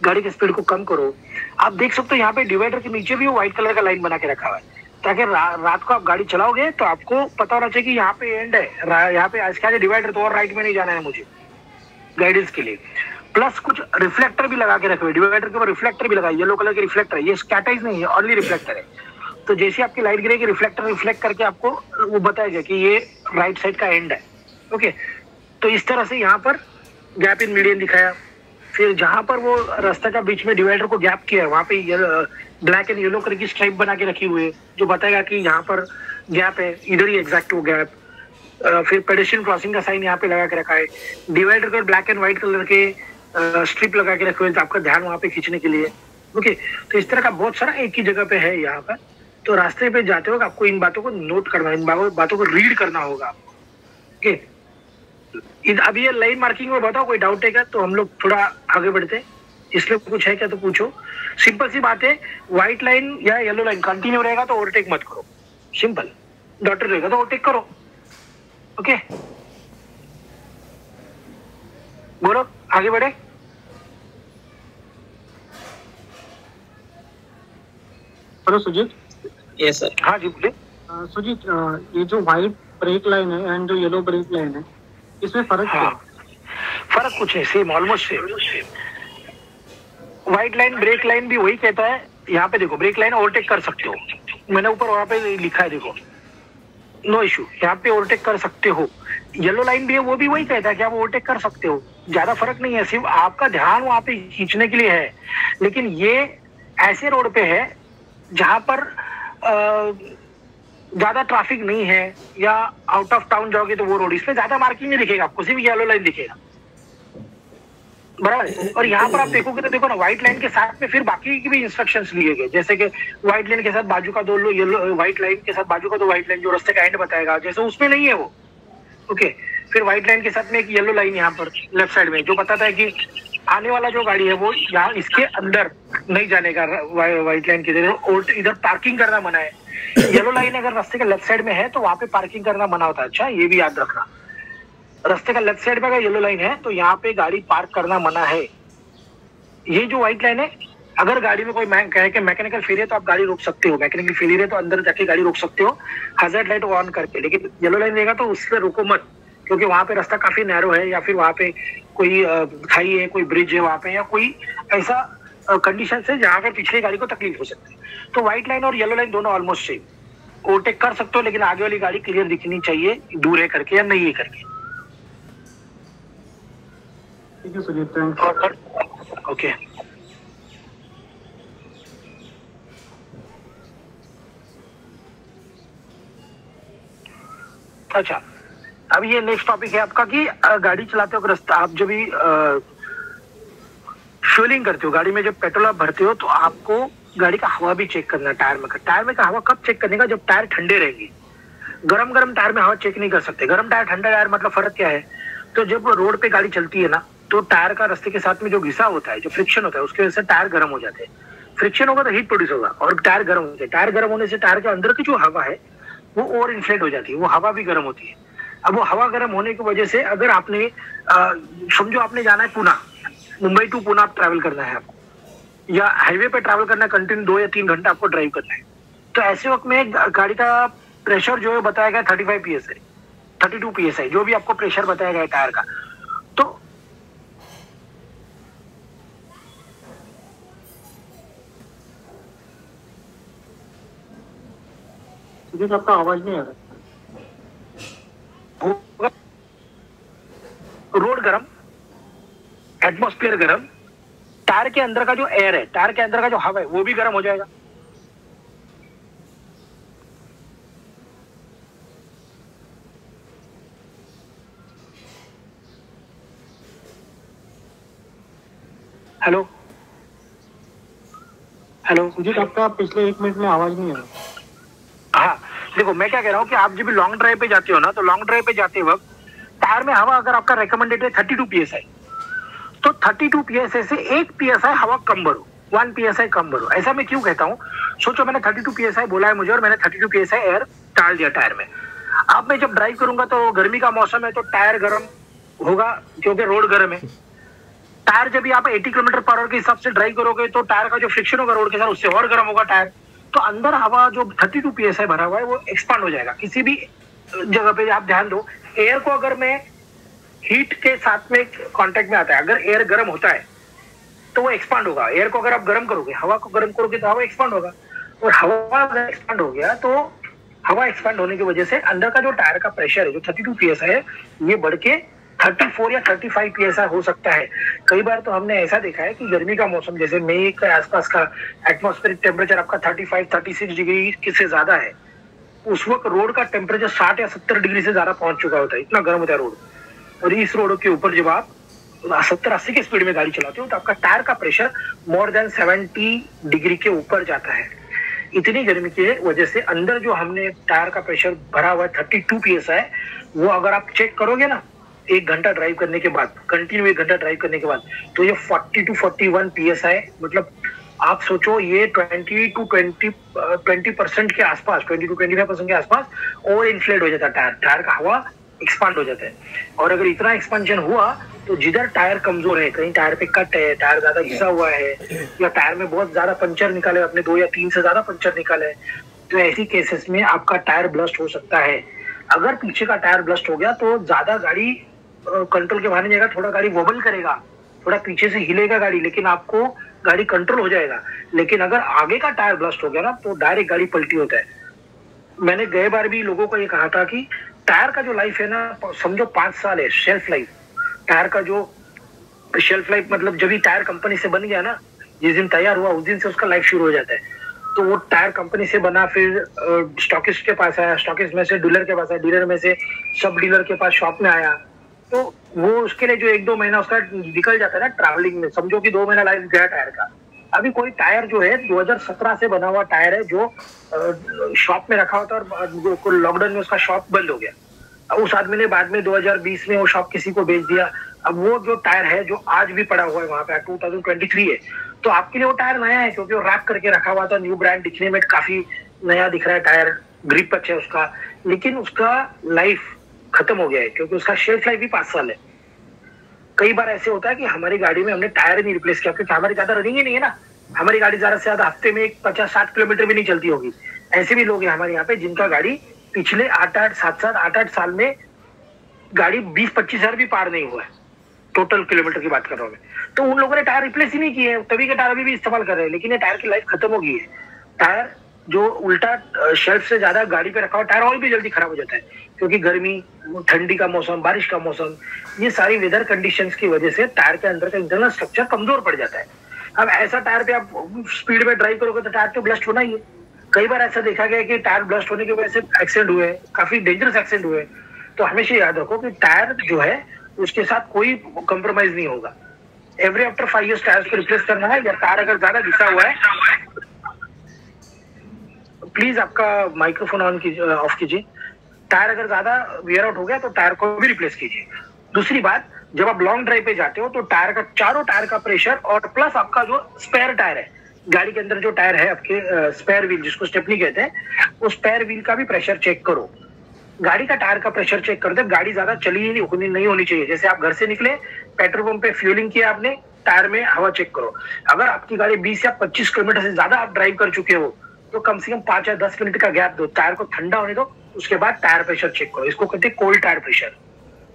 गाड़ी की स्पीड को कम करो। आप देख सकते हो यहाँ पे डिवाइडर के नीचे भी वो व्हाइट कलर का लाइन बना के रखा हुआ है ताकि रात को आप गाड़ी चलाओगे तो आपको पता होना चाहिए कि यहाँ पे एंड है, यहाँ पे इसके आगे डिवाइडर तो और राइट में नहीं जाना है मुझे, गाइडेंस के लिए। प्लस कुछ रिफ्लेक्टर भी लगा के रखे, डिवाइडर के ऊपर रिफ्लेक्टर भी लगाए, येलो कलर के रिफ्लेक्टर है, ये स्कैटाइज नहीं है, ओनली रिफ्लेक्टर है। तो जैसे आपकी लाइट गिरेगी रिफ्लेक्टर रिफ्लेक्ट करके आपको वो बताएगा कि ये राइट साइड का एंड है। ओके, तो इस तरह से यहाँ पर गैप इन मीडियन दिखाया। फिर जहां पर वो रास्ते का बीच में डिवाइडर को गैप किया है वहां पे ब्लैक एंड येलो कलर की स्ट्राइप बना के रखी हुई है जो बताएगा कि यहाँ पर गैप है, इधर ही एग्जैक्ट वो गैप। फिर पेडेस्ट्रियन क्रॉसिंग का साइन यहाँ पे लगा के रखा है, डिवाइडर को ब्लैक एंड व्हाइट कलर के स्ट्रिप लगा के रखे हुए आपका ध्यान वहां पे खींचने के लिए। ओके, तो इस तरह का बहुत सारा एक ही जगह पे है यहाँ पर। तो रास्ते पे जाते वक्त आपको इन बातों को नोट करना, इन बातों को रीड करना होगा। ओके, अभी ये लाइन मार्किंग में बताओ, कोई डाउट है क्या? तो हम लोग थोड़ा आगे बढ़ते हैं, इसलिए कुछ है क्या तो पूछो। सिंपल सी बात है, व्हाइट लाइन या येलो लाइन कंटिन्यू रहेगा तो ओवरटेक मत करो, सिंपल। डॉटर रहेगा तो ओवरटेक करो। ओके, बोलो आगे बढ़े। हेलो सुजीत। Yes sir. हाँ जी बोले। सुजीत, ये जो व्हाइट ब्रेक लाइन है एंड जो येलो ब्रेक लाइन है, इसमें फर्क क्या है? फर्क कुछ है, same, almost same. White line break line भी वही कहता है। यहाँ पे देखो, ब्रेक लाइन ओवरटेक कर सकते हो, मैंने ऊपर वहां पे लिखा है, देखो नो इशू, यहाँ पे ओवरटेक कर सकते हो। येलो लाइन भी है, वो भी वही कहता है कि आप ओवरटेक कर सकते हो, ज्यादा फर्क नहीं है, सिर्फ आपका ध्यान वहां पे खींचने के लिए है। लेकिन ये ऐसे रोड पे है जहां पर ज्यादा ट्रैफिक नहीं है या आउट ऑफ टाउन जाओगे तो वो रोड, इसमें ज्यादा मार्किंग नहीं दिखेगा आपको, सिर्फ येलो लाइन दिखेगा, बराबर है। और यहाँ पर आप देखोगे तो देखो ना, व्हाइट लाइन के साथ में फिर बाकी की भी इंस्ट्रक्शंस लिए गए, जैसे कि व्हाइट लाइन के साथ बाजू का दो येलो, व्हाइट लाइन के साथ बाजू का दो व्हाइट लाइन जो रास्ते का एंड बताएगा, जैसे उसमें नहीं है वो। ओके, फिर व्हाइट लाइन के साथ में एक येलो लाइन यहाँ पर लेफ्ट साइड में जो बताता है कि आने वाला जो गाड़ी है वो यहाँ इसके अंदर नहीं जाने का, व्हाइट लाइन की जगह इधर पार्किंग करना मना है। येलो लाइन अगर रास्ते के लेफ्ट साइड में है तो वहां पे पार्किंग करना मना होता है। अच्छा, ये भी याद रखना, रास्ते का लेफ्ट साइड में अगर येलो लाइन है तो यहाँ पे गाड़ी पार्क करना मना है। ये जो व्हाइट लाइन है, अगर गाड़ी में कोई कहे कि मैकेनिकल फेलियर तो आप गाड़ी रोक सकते हो, मैकेनिकल फेलियर है तो अंदर जाके गाड़ी रोक सकते हो हैजर्ड लाइट ऑन करके। लेकिन येलो लाइन रहेगा तो उससे रोको मत, क्योंकि वहां पे रास्ता काफी नैरो है या फिर वहां पे कोई खाई है, कोई ब्रिज है वहां पे, या कोई ऐसा कंडीशन है जहां पर पिछली गाड़ी को तकलीफ हो सकती है। तो व्हाइट लाइन और येलो लाइन दोनों ऑलमोस्ट सेम, ओवरटेक कर सकते हो, लेकिन आगे वाली गाड़ी क्लियर दिखनी चाहिए, दूर है करके या नहीं है करके। ठीक है सुजीत, थैंक्स। ओके, अच्छा, अब ये नेक्स्ट टॉपिक है आपका कि गाड़ी चलाते हो रास्ता, आप जब भी फ्यूलिंग करते हो, गाड़ी में जब पेट्रोल आप भरते हो तो आपको गाड़ी का हवा भी चेक करना है टायर में। टायर में का हवा कब चेक करने का? जब टायर ठंडे रहेंगे। गरम गरम टायर में हवा चेक नहीं कर सकते। गरम टायर ठंडा टायर मतलब फर्क क्या है? तो जब रोड पे गाड़ी चलती है ना, तो टायर का रास्ते के साथ में जो घिसा होता है, जो फ्रिक्शन होता है, उसकी वजह से टायर गर्म हो जाते हैं। फ्रिक्शन होगा तो हीट प्रोड्यूस होगा और टायर गर्म होते हैं। टायर गर्म होने से टायर के अंदर की जो हवा है वो ओवर इन्फ्लेट हो जाती है, वो हवा भी गर्म होती है। अब वो हवा गर्म होने की वजह से अगर आपने समझो आपने जाना है पुणे, मुंबई टू पुणे आप ट्रैवल करना है आपको, या हाईवे पे ट्रैवल करना है, कंटिन्यू 2 या 3 घंटा आपको ड्राइव करना है, तो ऐसे वक्त में गाड़ी का प्रेशर जो है बताया गया 35 PSI, 32 PSI, जो भी आपको प्रेशर बताया गया है टायर का। तो सुजीत, आपका आवाज नहीं आ रहा। रोड गरम, एटमॉस्फेयर गरम, टायर के अंदर का जो एयर है, टायर के अंदर का जो हवा है वो भी गर्म हो जाएगा। हेलो हेलो सुजीत, आपका पिछले 1 मिनट में आवाज नहीं आ रहा। हाँ देखो, मैं क्या कह रहा हूँ कि आप जब भी लॉन्ग ड्राइव पे जाते हो ना, तो लॉन्ग ड्राइव पे जाते वक्त टायर में हवा अगर आपका रिकमेंडेड है 32 PSI, तो 32 PSI से 1 PSI हवा कम भरो, 1 PSI कम भरो। ऐसा मैं क्यों कहता हूँ? सोचो मैंने 32 PSI बोला है मुझे और मैंने 32 PSI एयर डाल दिया टायर में। अब मैं जब ड्राइव करूंगा तो गर्मी का मौसम है तो टायर गर्म होगा क्योंकि रोड गर्म है। टायर जब भी आप 80 km/h के हिसाब से ड्राइव करोगे तो टायर का जो फ्रिक्शन होगा रोड के साथ उससे और गर्म होगा टायर। तो अंदर हवा जो 32 PSI भरा हुआ है वो एक्सपांड हो जाएगा। किसी भी जगह पे आप ध्यान दो, एयर को अगर मैं हीट के साथ में कांटेक्ट में आता है, अगर एयर गर्म होता है तो वो एक्सपांड होगा। एयर को अगर आप गर्म करोगे, हवा को गर्म करोगे तो हवा एक्सपांड होगा, और हवा अगर एक्सपांड हो गया तो हवा एक्सपांड होने की वजह से अंदर का जो टायर का प्रेशर है जो 32 PSI है ये बढ़ के 34 या 35 PSI हो सकता है। कई बार तो हमने ऐसा देखा है कि गर्मी का मौसम जैसे मई के आसपास का एटमॉस्फेरिक टेम्परेचर आपका 35-36 डिग्री से ज्यादा है, उस वक्त रोड का टेम्परेचर 60 या 70 डिग्री से ज्यादा पहुंच चुका होता है, इतना गर्म होता है रोड। और इस रोड के ऊपर जब आप 70-80 की स्पीड में गाड़ी चलाते हो तो आपका टायर का प्रेशर मोर देन 70 डिग्री के ऊपर जाता है। इतनी गर्मी की वजह से अंदर जो हमने टायर का प्रेशर भरा हुआ है 32 PSI, वो अगर आप चेक करोगे ना 1 घंटा ड्राइव करने के बाद, कंटिन्यू 1 घंटा ड्राइव करने के बाद, तो ये 40 to 41 PSI, मतलब आप सोचो ये 20% के आसपास, 20 to 25% के आसपास ओवर इन्फ्लेट हो जाता है टायर। टायर का हवा एक्सपांड हो जाता है। और अगर इतना एक्सपेंशन हुआ तो जिधर टायर कमजोर है, कहीं टायर पे कट है, टायर ज्यादा घिसा हुआ है, या टायर में बहुत ज्यादा पंचर निकाले, अपने 2 या 3 से ज्यादा पंचर निकाले, तो ऐसी केसेस में आपका टायर ब्लस्ट हो सकता है। अगर पीछे का टायर ब्लस्ट हो गया तो ज्यादा गाड़ी कंट्रोल के बाहर नहीं जाएगा, थोड़ा गाड़ी वोबल करेगा, थोड़ा पीछे से हिलेगा गाड़ी, लेकिन आपको गाड़ी कंट्रोल हो जाएगा। लेकिन अगर आगे का टायर ब्लस्ट हो गया ना तो डायरेक्ट गाड़ी पलटी होता है। मैंने गए बार भी लोगों को ये कहा था कि टायर का जो लाइफ है ना, समझो 5 साल है शेल्फ लाइफ। टायर का जो शेल्फ लाइफ मतलब जब भी टायर कंपनी से बन गया ना, जिस दिन तैयार हुआ उस दिन से उसका लाइफ शुरू हो जाता है। तो वो टायर कंपनी से बना, फिर स्टॉकिस्ट के पास आया, स्टॉकिस्ट में से डीलर के पास आया, डीलर में से सब डीलर के पास शॉप में आया, तो वो उसके लिए जो 1-2 महीना उसका निकल जाता है ना ट्रैवलिंग में, समझो कि 2 महीना लाइफ गया टायर का। अभी कोई टायर जो है 2017 से बना हुआ टायर है जो शॉप में रखा होता है और लॉकडाउन में उसका शॉप बंद हो गया। उस आदमी ने बाद में 2020 में वो शॉप किसी को बेच दिया। अब वो जो टायर है जो आज भी पड़ा हुआ है वहां पे, 2023 है, तो आपके लिए वो टायर नया है क्योंकि वो रैप करके रखा हुआ था। न्यू ब्रांड दिखने में काफी नया दिख रहा है टायर, ग्रिप अच्छा है उसका, लेकिन उसका लाइफ खत्म हो गया है क्योंकि उसका शेल्फ लाइफ भी 5 साल है। कई बार ऐसे होता है कि हमारी गाड़ी में हमने टायर नहीं रिप्लेस किया क्योंकि हमारी ज्यादा रनिंग ही नहीं है ना, हमारी गाड़ी ज्यादा से ज्यादा हफ्ते में 50-60 किलोमीटर भी नहीं चलती होगी। ऐसे भी लोग हैं हमारे यहाँ पे जिनका गाड़ी पिछले 8-8 साल में गाड़ी 20-25 हजार भी पार नहीं हुआ है, टोटल किलोमीटर की बात कर रहा हूँ मैं। तो उन लोगों ने टायर रिप्लेस ही नहीं किए, तभी के टायर अभी भी इस्तेमाल कर रहे हैं, लेकिन ये टायर की लाइफ खत्म हो गई है। टायर जो उल्टा शेल्फ से ज्यादा गाड़ी पे रखा हुआ टायर और भी जल्दी खराब हो जाता है क्योंकि गर्मी, ठंडी का मौसम, बारिश का मौसम, ये सारी वेदर कंडीशंस की वजह से टायर के अंदर का इंटरनल स्ट्रक्चर कमजोर पड़ जाता है। अब ऐसा टायर पे आप स्पीड में ड्राइव करोगे तो टायर पे ब्लस्ट होना ही है। कई बार ऐसा देखा गया कि टायर ब्लस्ट होने की वजह से एक्सीडेंट हुए, काफी डेंजरस एक्सीडेंट हुए। तो हमेशा याद रखो कि टायर जो है उसके साथ कोई कॉम्प्रोमाइज नहीं होगा। एवरी आफ्टर 5 years टायर को रिप्लेस करना है। या टायर अगर ज्यादा घिसा हुआ है, प्लीज आपका माइक्रोफोन ऑफ कीजिए। टायर अगर ज्यादा वियर आउट हो गया तो टायर को भी रिप्लेस कीजिए। दूसरी बात, जब आप लॉन्ग ड्राइव पे जाते हो तो टायर का, चारों टायर का प्रेशर और प्लस आपका जो स्पेयर टायर है, गाड़ी के अंदर जो टायर है आपके स्पेयर व्हील जिसको स्टेपनी कहते हैं, उस स्पेयर व्हील का भी प्रेशर चेक करो। गाड़ी का टायर का प्रेशर चेक करते गाड़ी ज्यादा चली नहीं होनी चाहिए। जैसे आप घर से निकले, पेट्रोल पंप पे फ्यूलिंग किया आपने, टायर में हवा चेक करो। अगर आपकी गाड़ी 20 या 25 किलोमीटर से ज्यादा आप ड्राइव कर चुके हो तो कम से कम 5 या 10 मिनट का गैप दो, टायर को ठंडा होने दो, उसके बाद टायर प्रेशर चेक करो। इसको कहते हैं cold tyre pressure.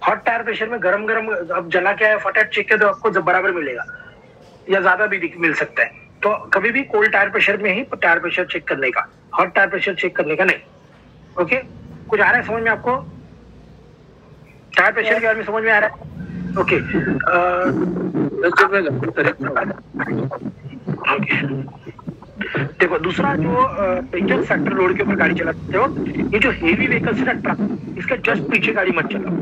Hot tyre pressure में गरम अब जला के आया फटाफट चेक किया तो आपको जब बराबर मिलेगा या ज्यादा भी मिल सकता है। तो कभी भी कोल्ड टायर प्रेशर में ही टायर प्रेशर चेक करने का, हॉट टायर प्रेशर चेक करने का नहीं। ओके, कुछ आ रहा है समझ में आपको? टायर प्रेशर के बारे में समझ में आ रहा है? ओके, देखो दूसरा जो डेंजर फैक्टर रोड के ऊपर गाड़ी चलाते हो, ये जो हेवी व्हीकल्स है ट्रक, इसके जस्ट पीछे गाड़ी मत चलाओ।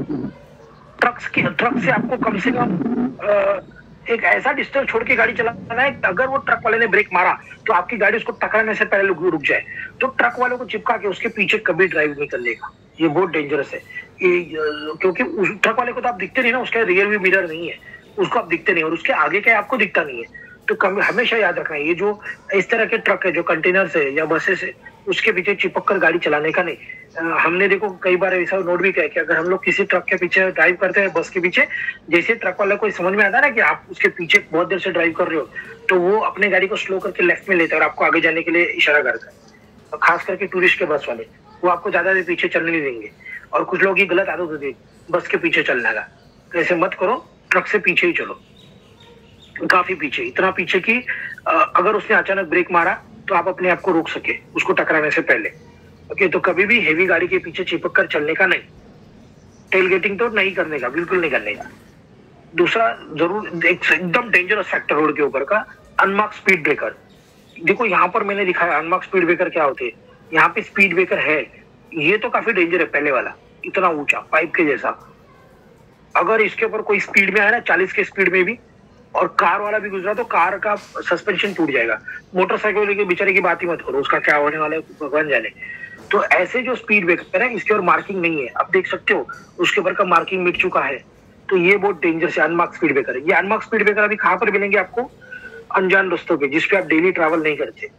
ट्रक से आपको कम से कम एक ऐसा डिस्टेंस छोड़ के गाड़ी चलाना है, अगर वो ट्रक वाले ने ब्रेक मारा तो आपकी गाड़ी उसको टकराने से पहले रुक जाए। तो ट्रक वाले को चिपका के उसके पीछे कभी ड्राइव नहीं करने का, ये बहुत डेंजरस है। क्योंकि उस ट्रक वाले को तो आप दिखते नहीं ना, उसका रियर व्यू मिरर नहीं है, उसको आप दिखते नहीं, और उसके आगे का आपको दिखता नहीं है। तो हमेशा याद रखना, ये जो इस तरह के ट्रक है, जो कंटेनर्स है या बसेस है, उसके पीछे चिपक कर गाड़ी चलाने का नहीं। हमने देखो कई बार ऐसा नोट भी किया कि अगर हम लोग किसी ट्रक के पीछे ड्राइव करते हैं, बस के पीछे, जैसे ट्रक वाला को समझ में आता है ना कि आप उसके पीछे बहुत देर से ड्राइव कर रहे हो, तो वो अपने गाड़ी को स्लो करके लेफ्ट में लेता है और आपको आगे जाने के लिए इशारा करता है। खास करके टूरिस्ट के बस वाले, वो आपको ज्यादा देर पीछे चलने नहीं देंगे। और कुछ लोग ये गलत आदत होती है बस के पीछे चलने का, तो ऐसे मत करो, ट्रक से पीछे ही चलो, काफी पीछे, इतना पीछे कि अगर उसने अचानक ब्रेक मारा तो आप अपने आप को रोक सके उसको टकराने से पहले। ओके, तो कभी भी हेवी गाड़ी के पीछे चिपक कर चलने का नहीं, टेल गेटिंग तो नहीं करने का, बिल्कुल नहीं करने का। दूसरा जरूर एकदम डेंजरस फैक्टर रोड के ऊपर का, अनमार्क स्पीड ब्रेकर। देखो यहाँ पर मैंने दिखाया अनमार्क स्पीड ब्रेकर क्या होते हैं। यहाँ पे स्पीड ब्रेकर है, ये तो काफी डेंजर है, पहले वाला इतना ऊंचा पाइप के जैसा। अगर इसके ऊपर कोई स्पीड में आया ना, 40 के स्पीड में भी, और कार वाला भी गुजरा, तो कार का सस्पेंशन टूट जाएगा। मोटरसाइकिल के बेचारे की बात ही मत करो, उसका क्या होने वाला है भगवान जाने। तो ऐसे जो स्पीड ब्रेकर है, इसके और मार्किंग नहीं है, आप देख सकते हो उसके ऊपर का मार्किंग मिट चुका है, तो ये बहुत डेंजरस है अनमार्क स्पीड ब्रेकर है। ये अनमार्क स्पीड ब्रेकर अभी कहाँ पर मिलेंगे आपको? अनजान रास्तों पे, जिसपे आप डेली ट्रैवल नहीं करते।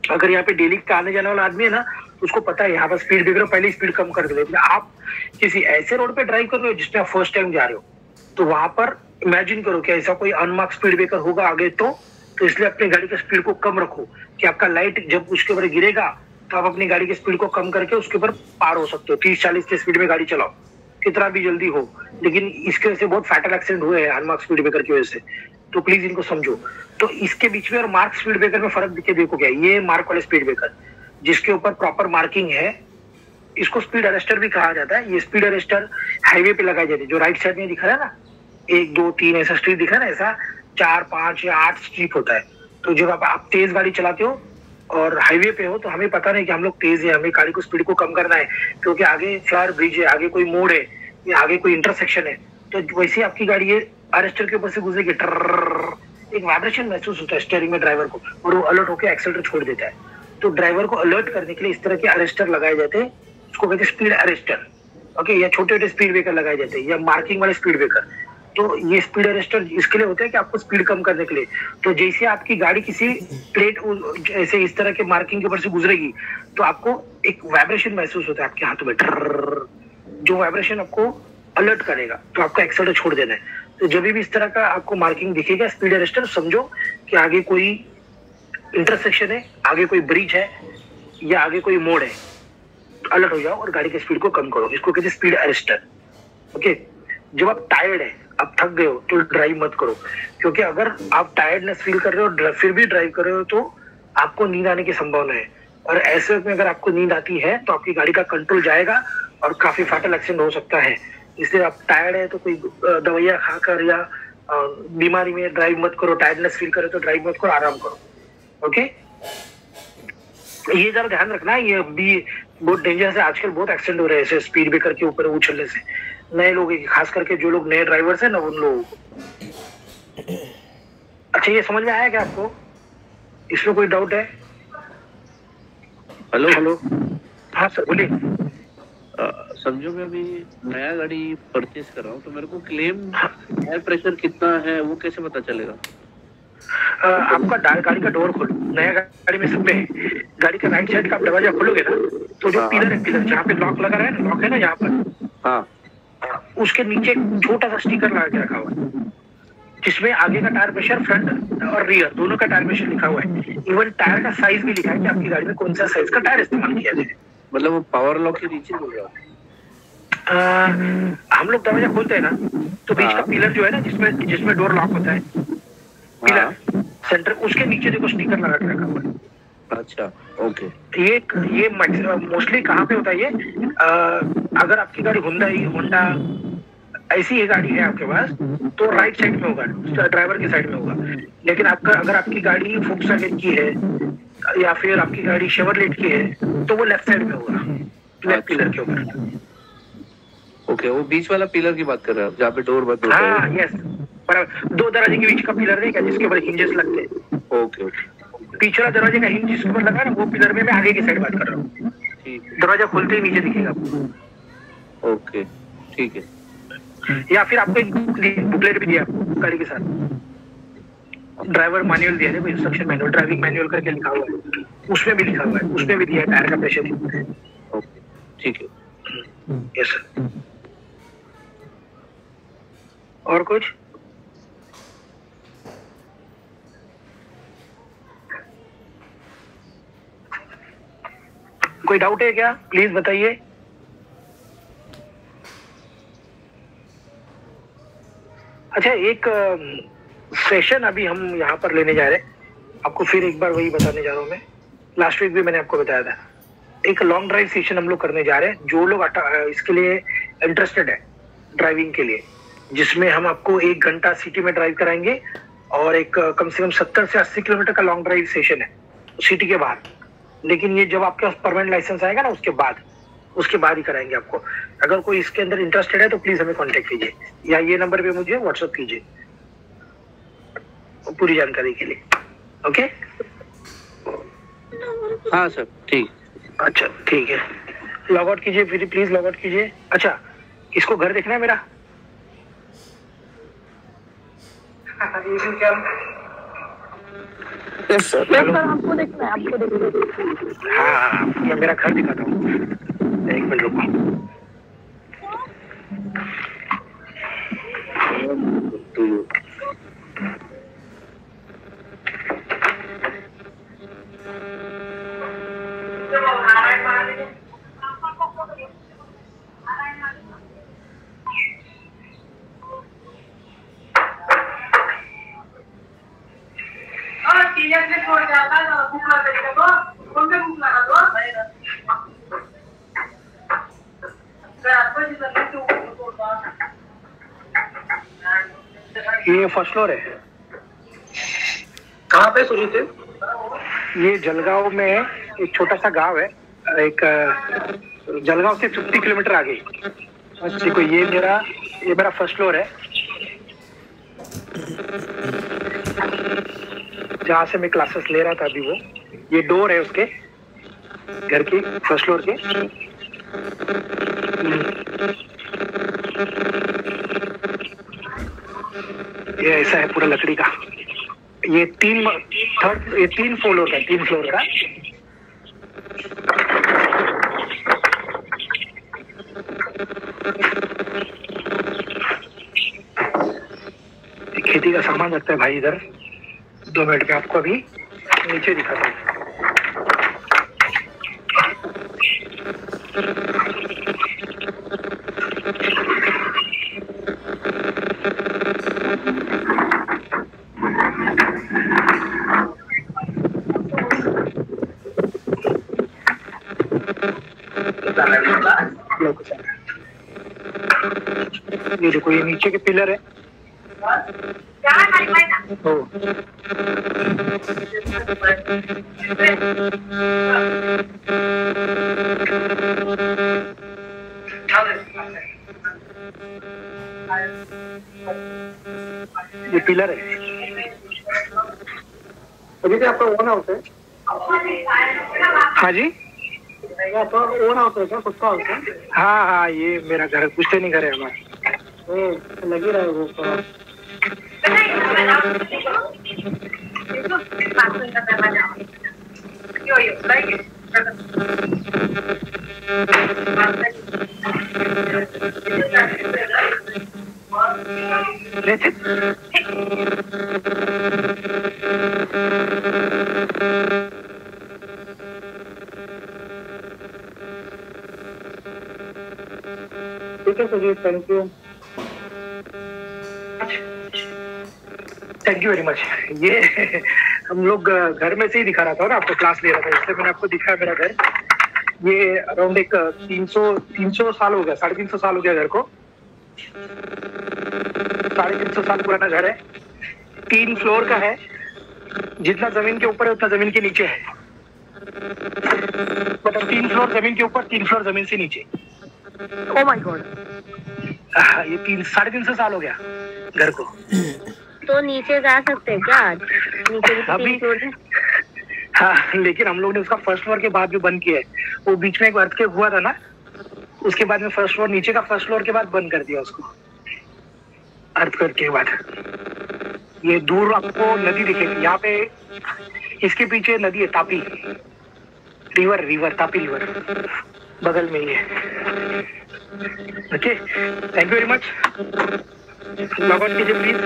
अगर यहाँ पे डेली का आने जाने वाला आदमी है ना, उसको पता है यहाँ पर स्पीड ब्रेकर, पहले स्पीड कम कर दे। आप किसी ऐसे रोड पे ड्राइव कर रहे हो जिसमें आप फर्स्ट टाइम जा रहे हो, तो वहां पर इमेजिन करो कि ऐसा कोई अनमार्क स्पीड ब्रेकर होगा आगे, तो इसलिए अपनी गाड़ी की स्पीड को कम रखो कि आपका लाइट जब उसके ऊपर गिरेगा तो आप अपनी गाड़ी की स्पीड को कम करके उसके ऊपर पार हो सकते हो। 30-40 की स्पीड में गाड़ी चलाओ, कितना भी जल्दी हो। लेकिन इसके वजह से बहुत फैटल एक्सीडेंट हुए हैं अनमार्क स्पीड ब्रेकर की वजह से, तो प्लीज इनको समझो। तो इसके बीच में और मार्क स्पीड ब्रेकर में फर्क दिखे, देखो क्या, ये मार्क वाले स्पीड ब्रेकर जिसके ऊपर प्रॉपर मार्किंग है, इसको स्पीड अरेस्टर भी कहा जाता है। ये स्पीड अरेस्टर हाईवे पे लगाए जाते हैं, जो राइट साइड में दिखा रहा है ना, 1, 2, 3 ऐसा स्ट्रीट दिखा ना, ऐसा 4, 5 या 8 स्ट्रीट होता है। तो जब आप तेज गाड़ी चलाते हो और हाईवे पे हो, तो हमें पता नहीं कि हम लोग तेज है, हमें गाड़ी को स्पीड को कम करना है, क्योंकि आगे फ्लावर ब्रिज है, आगे कोई मोड़ है या आगे कोई इंटरसेक्शन है। तो वैसे आपकी गाड़ी ये अरेस्टर के ऊपर से गुजरेगी, एक वाइब्रेशन महसूस होता है स्टीयरिंग में ड्राइवर को, और वो अलर्ट होकर एक्सेलरेटर छोड़ देता है। तो ड्राइवर को अलर्ट करने के लिए इस तरह के अरेस्टर लगाए जाते हैं, उसको कहते हैं स्पीड अरेस्टर। ओके, या छोटे छोटे स्पीड ब्रेकर लगाए जाते हैं, या मार्किंग वाले स्पीड ब्रेकर। तो ये स्पीड अरेस्टर इसके लिए होते हैं कि आपको स्पीड कम करने के लिए। तो जैसे आपकी गाड़ी किसी प्लेट ऐसे इस तरह के मार्किंग के ऊपर से गुजरेगी, तो आपको एक वाइब्रेशन महसूस होता है आपके हाथों में, जो वाइब्रेशन आपको अलर्ट करेगा, तो आपको एक्सेलरेटर छोड़ देना है। तो जब भी इस तरह का आपको मार्किंग दिखेगा स्पीड अरेस्टर, समझो कि आगे कोई इंटरसेक्शन है, आगे कोई ब्रिज है या आगे कोई मोड़ है, तो अलर्ट हो जाओ और गाड़ी की स्पीड को कम करो। इसको कहते हैं स्पीड अरेस्टर। ओके, जब आप टायर्ड है, आप थक गए हो, तो ड्राइव मत करो, क्योंकि अगर आप टायर्डनेस फील कर रहे हो फिर भी ड्राइव कर रहे हो, तो आपको नींद आने की संभावना है। और ऐसे में अगर आपको नींद आती है तो आपकी गाड़ी का कंट्रोल जाएगा और काफी फैटल एक्सीडेंट हो सकता है। इसलिए आप टायर्ड है तो कोई दवाइयाँ खाकर या बीमारी में ड्राइव मत करो। टायर्डनेस फील करे तो ड्राइव मत करो, आराम करो। ओके, ये जरा ध्यान रखना, ये भी बहुत डेंजरस है। आजकल बहुत एक्सीडेंट हो रहे हैं स्पीड ब्रेकर के ऊपर उछलने से, नए लोग, खास करके जो लोग नए ड्राइवर्स हैं ना, उन लोगों को। अच्छा, ये समझ में आया क्या आपको? इसमें कोई डाउट है? हेलो, हाँ सर, बोलिए। समझो मैं अभी नया गाड़ी परचेज कर रहा हूँ, तो मेरे को क्लेम एयर प्रेशर कितना है वो कैसे पता चलेगा? आपका गाड़ी का डोर खोलो, नया गाड़ी में सब में गाड़ी का राइट साइड का आप दरवाजा खोलोगे ना, तो जो पिलर है, पिलर जहाँ पे लॉक लगा रहा है ना, लॉक है ना यहाँ पर, हाँ, उसके नीचे छोटा सा स्टिकर लगा के रखा हुआ है, जिसमें आगे का टायर प्रेशर, फ्रंट और रियर दोनों का टायर प्रेशर लिखा हुआ है। इवन टायर का साइज भी लिखा है कि आपकी गाड़ी में कौन सा साइज का टायर इस्तेमाल किया जाए। मतलब वो पावर लॉक के नीचे होगा? हम लोग दरवाजा खोलते हैं ना, तो बीच का पिलर जो है ना, जिसमें डोर लॉक होता है, पिलर सेंटर, उसके नीचे देखो स्टिकर लगा के रखा हुआ है। अच्छा, ओके। ये मोस्टली कहाँ पे होता है ये? अगर आपकी गाड़ी होंडा ऐसी ही गाड़ी है आपके पास, तो राइट साइड में होगा, ड्राइवर की साइड में होगा। लेकिन अगर आपकी गाड़ी फोक्सवैगन की है या फिर आपकी गाड़ी शेवरलेट की है, तो वो लेफ्ट साइड में होगा, लेफ्ट पिलर के ऊपर। ओके, वो बीच वाला पिलर की बात कर रहे हैं जहाँ पे डोर बंद होता है? हाँ, यस, बराबर 2 दरवाजे के बीच का पिलर नहीं क्या जिसके ऊपर हिंजेस लगते हैं। ओके ओके पिछला दरवाजे का हिंज जिसके ऊपर लगा ना वो पिलर में मैं आगे की साइड बात कर रहा हूँ। ठीक दरवाजा खोलते ही नीचे दिखेगा आपको। है। ओके ठीक है। या फिर आपको एक बुकलेट भी दिया आपको गाड़ी के साथ, ड्राइवर मैनुअल दिया है, इंस्ट्रक्शन मैनुअल, ड्राइविंग मैनुअल करके लिखा हुआ है, उसमें भी लिखा हुआ है, उसमें भी दिया है टायर का प्रेशर। ओके ठीक है। Yes sir. और कुछ? कोई डाउट है क्या? प्लीज बताइए। अच्छा, एक सेशन अभी हम यहाँ पर लेने जा रहे हैं, आपको फिर एक बार वही बताने जा रहा हूँ मैं, लास्ट वीक भी मैंने आपको बताया था। एक लॉन्ग ड्राइव सेशन हम लोग करने जा रहे हैं, जो लोग इसके लिए इंटरेस्टेड है ड्राइविंग के लिए, जिसमें हम आपको 1 घंटा सिटी में ड्राइव कराएंगे और एक कम से कम 70 से 80 किलोमीटर का लॉन्ग ड्राइव सेशन है सिटी के बाहर। लेकिन ये जब आपके पास परमानेंट लाइसेंस आएगा ना उसके बाद ही कराएंगे आपको। अगर कोई इसके अंदर इंटरेस्टेड है तो प्लीज हमें कांटेक्ट कीजिए या ये नंबर पे मुझे व्हाट्सएप कीजिए पूरी जानकारी के लिए। ओके? हाँ सर ठीक। अच्छा ठीक है, लॉग आउट कीजिए फिर, प्लीज लॉग आउट कीजिए। अच्छा, इसको घर देखना है मेरा? यस सर आपको देखना है, आपको देखना है। हाँ, मैं मेरा घर दिखाता हूँ, 1 मिनट रुको। ये फर्स्ट फ्लोर है। कहाँ पे सुनी थे? ये जलगांव में एक छोटा सा गांव है, एक जलगांव से 50 किलोमीटर आगे। देखो ये मेरा फर्स्ट फ्लोर है, जहाँ से मैं क्लासेस ले रहा था अभी। वो ये डोर है उसके घर की, फर्स्ट फ्लोर के। ये ऐसा है पूरा लकड़ी का। ये 3 फ्लोर का, 3 फ्लोर का। खेती का सामान रखता है भाई इधर। 2 मिनट में आपको अभी नीचे दिखाता हूँ। ये देखो, ये नीचे के पिलर है। ये पिलर है। अभी आपका ओन हाउस है? हाँ जी, आपका ओन हाउस है क्या? खुद का हाउस है? हाँ, ये मेरा घर, पूछते नहीं घर है हमारा। लगी रहे वो ठीक है sir, thank you. Thank you very much. ये हम लोग घर में से ही दिखा रहा था ना, आपको क्लास ले रहा था, इसलिए मैंने आपको दिखाया मेरा घर। ये अराउंड एक 300 साल हो गया, 350 साल हो गया घर को। 350 साल पुराना घर है, 3 फ्लोर का है। जितना जमीन के ऊपर है उतना जमीन के नीचे है, मतलब 3 फ्लोर जमीन के ऊपर, 3 फ्लोर जमीन से नीचे। ओ माय गॉड, ये 300-350 साल हो गया घर को। तो नीचे जा सकते हैं क्या आज? नीचे भी तो अभी 3 फ्लोर है। हाँ, लेकिन हम लोग ने उसका फर्स्ट फ्लोर के बाद भी बंद किया है। वो बीच में एक अर्थक्वेक हुआ था ना, उसके बाद में फर्स्ट फ्लोर, नीचे का फर्स्ट फ्लोर के बाद बंद कर दिया उसको, अर्थक्वेक के बाद। ये दूर आपको नदी दिखेगी, यहाँ पे इसके पीछे नदी है तापी, रिवर तापी रिवर बगल में ही है। Okay, thank you very much. Log out कीजिए प्लीज।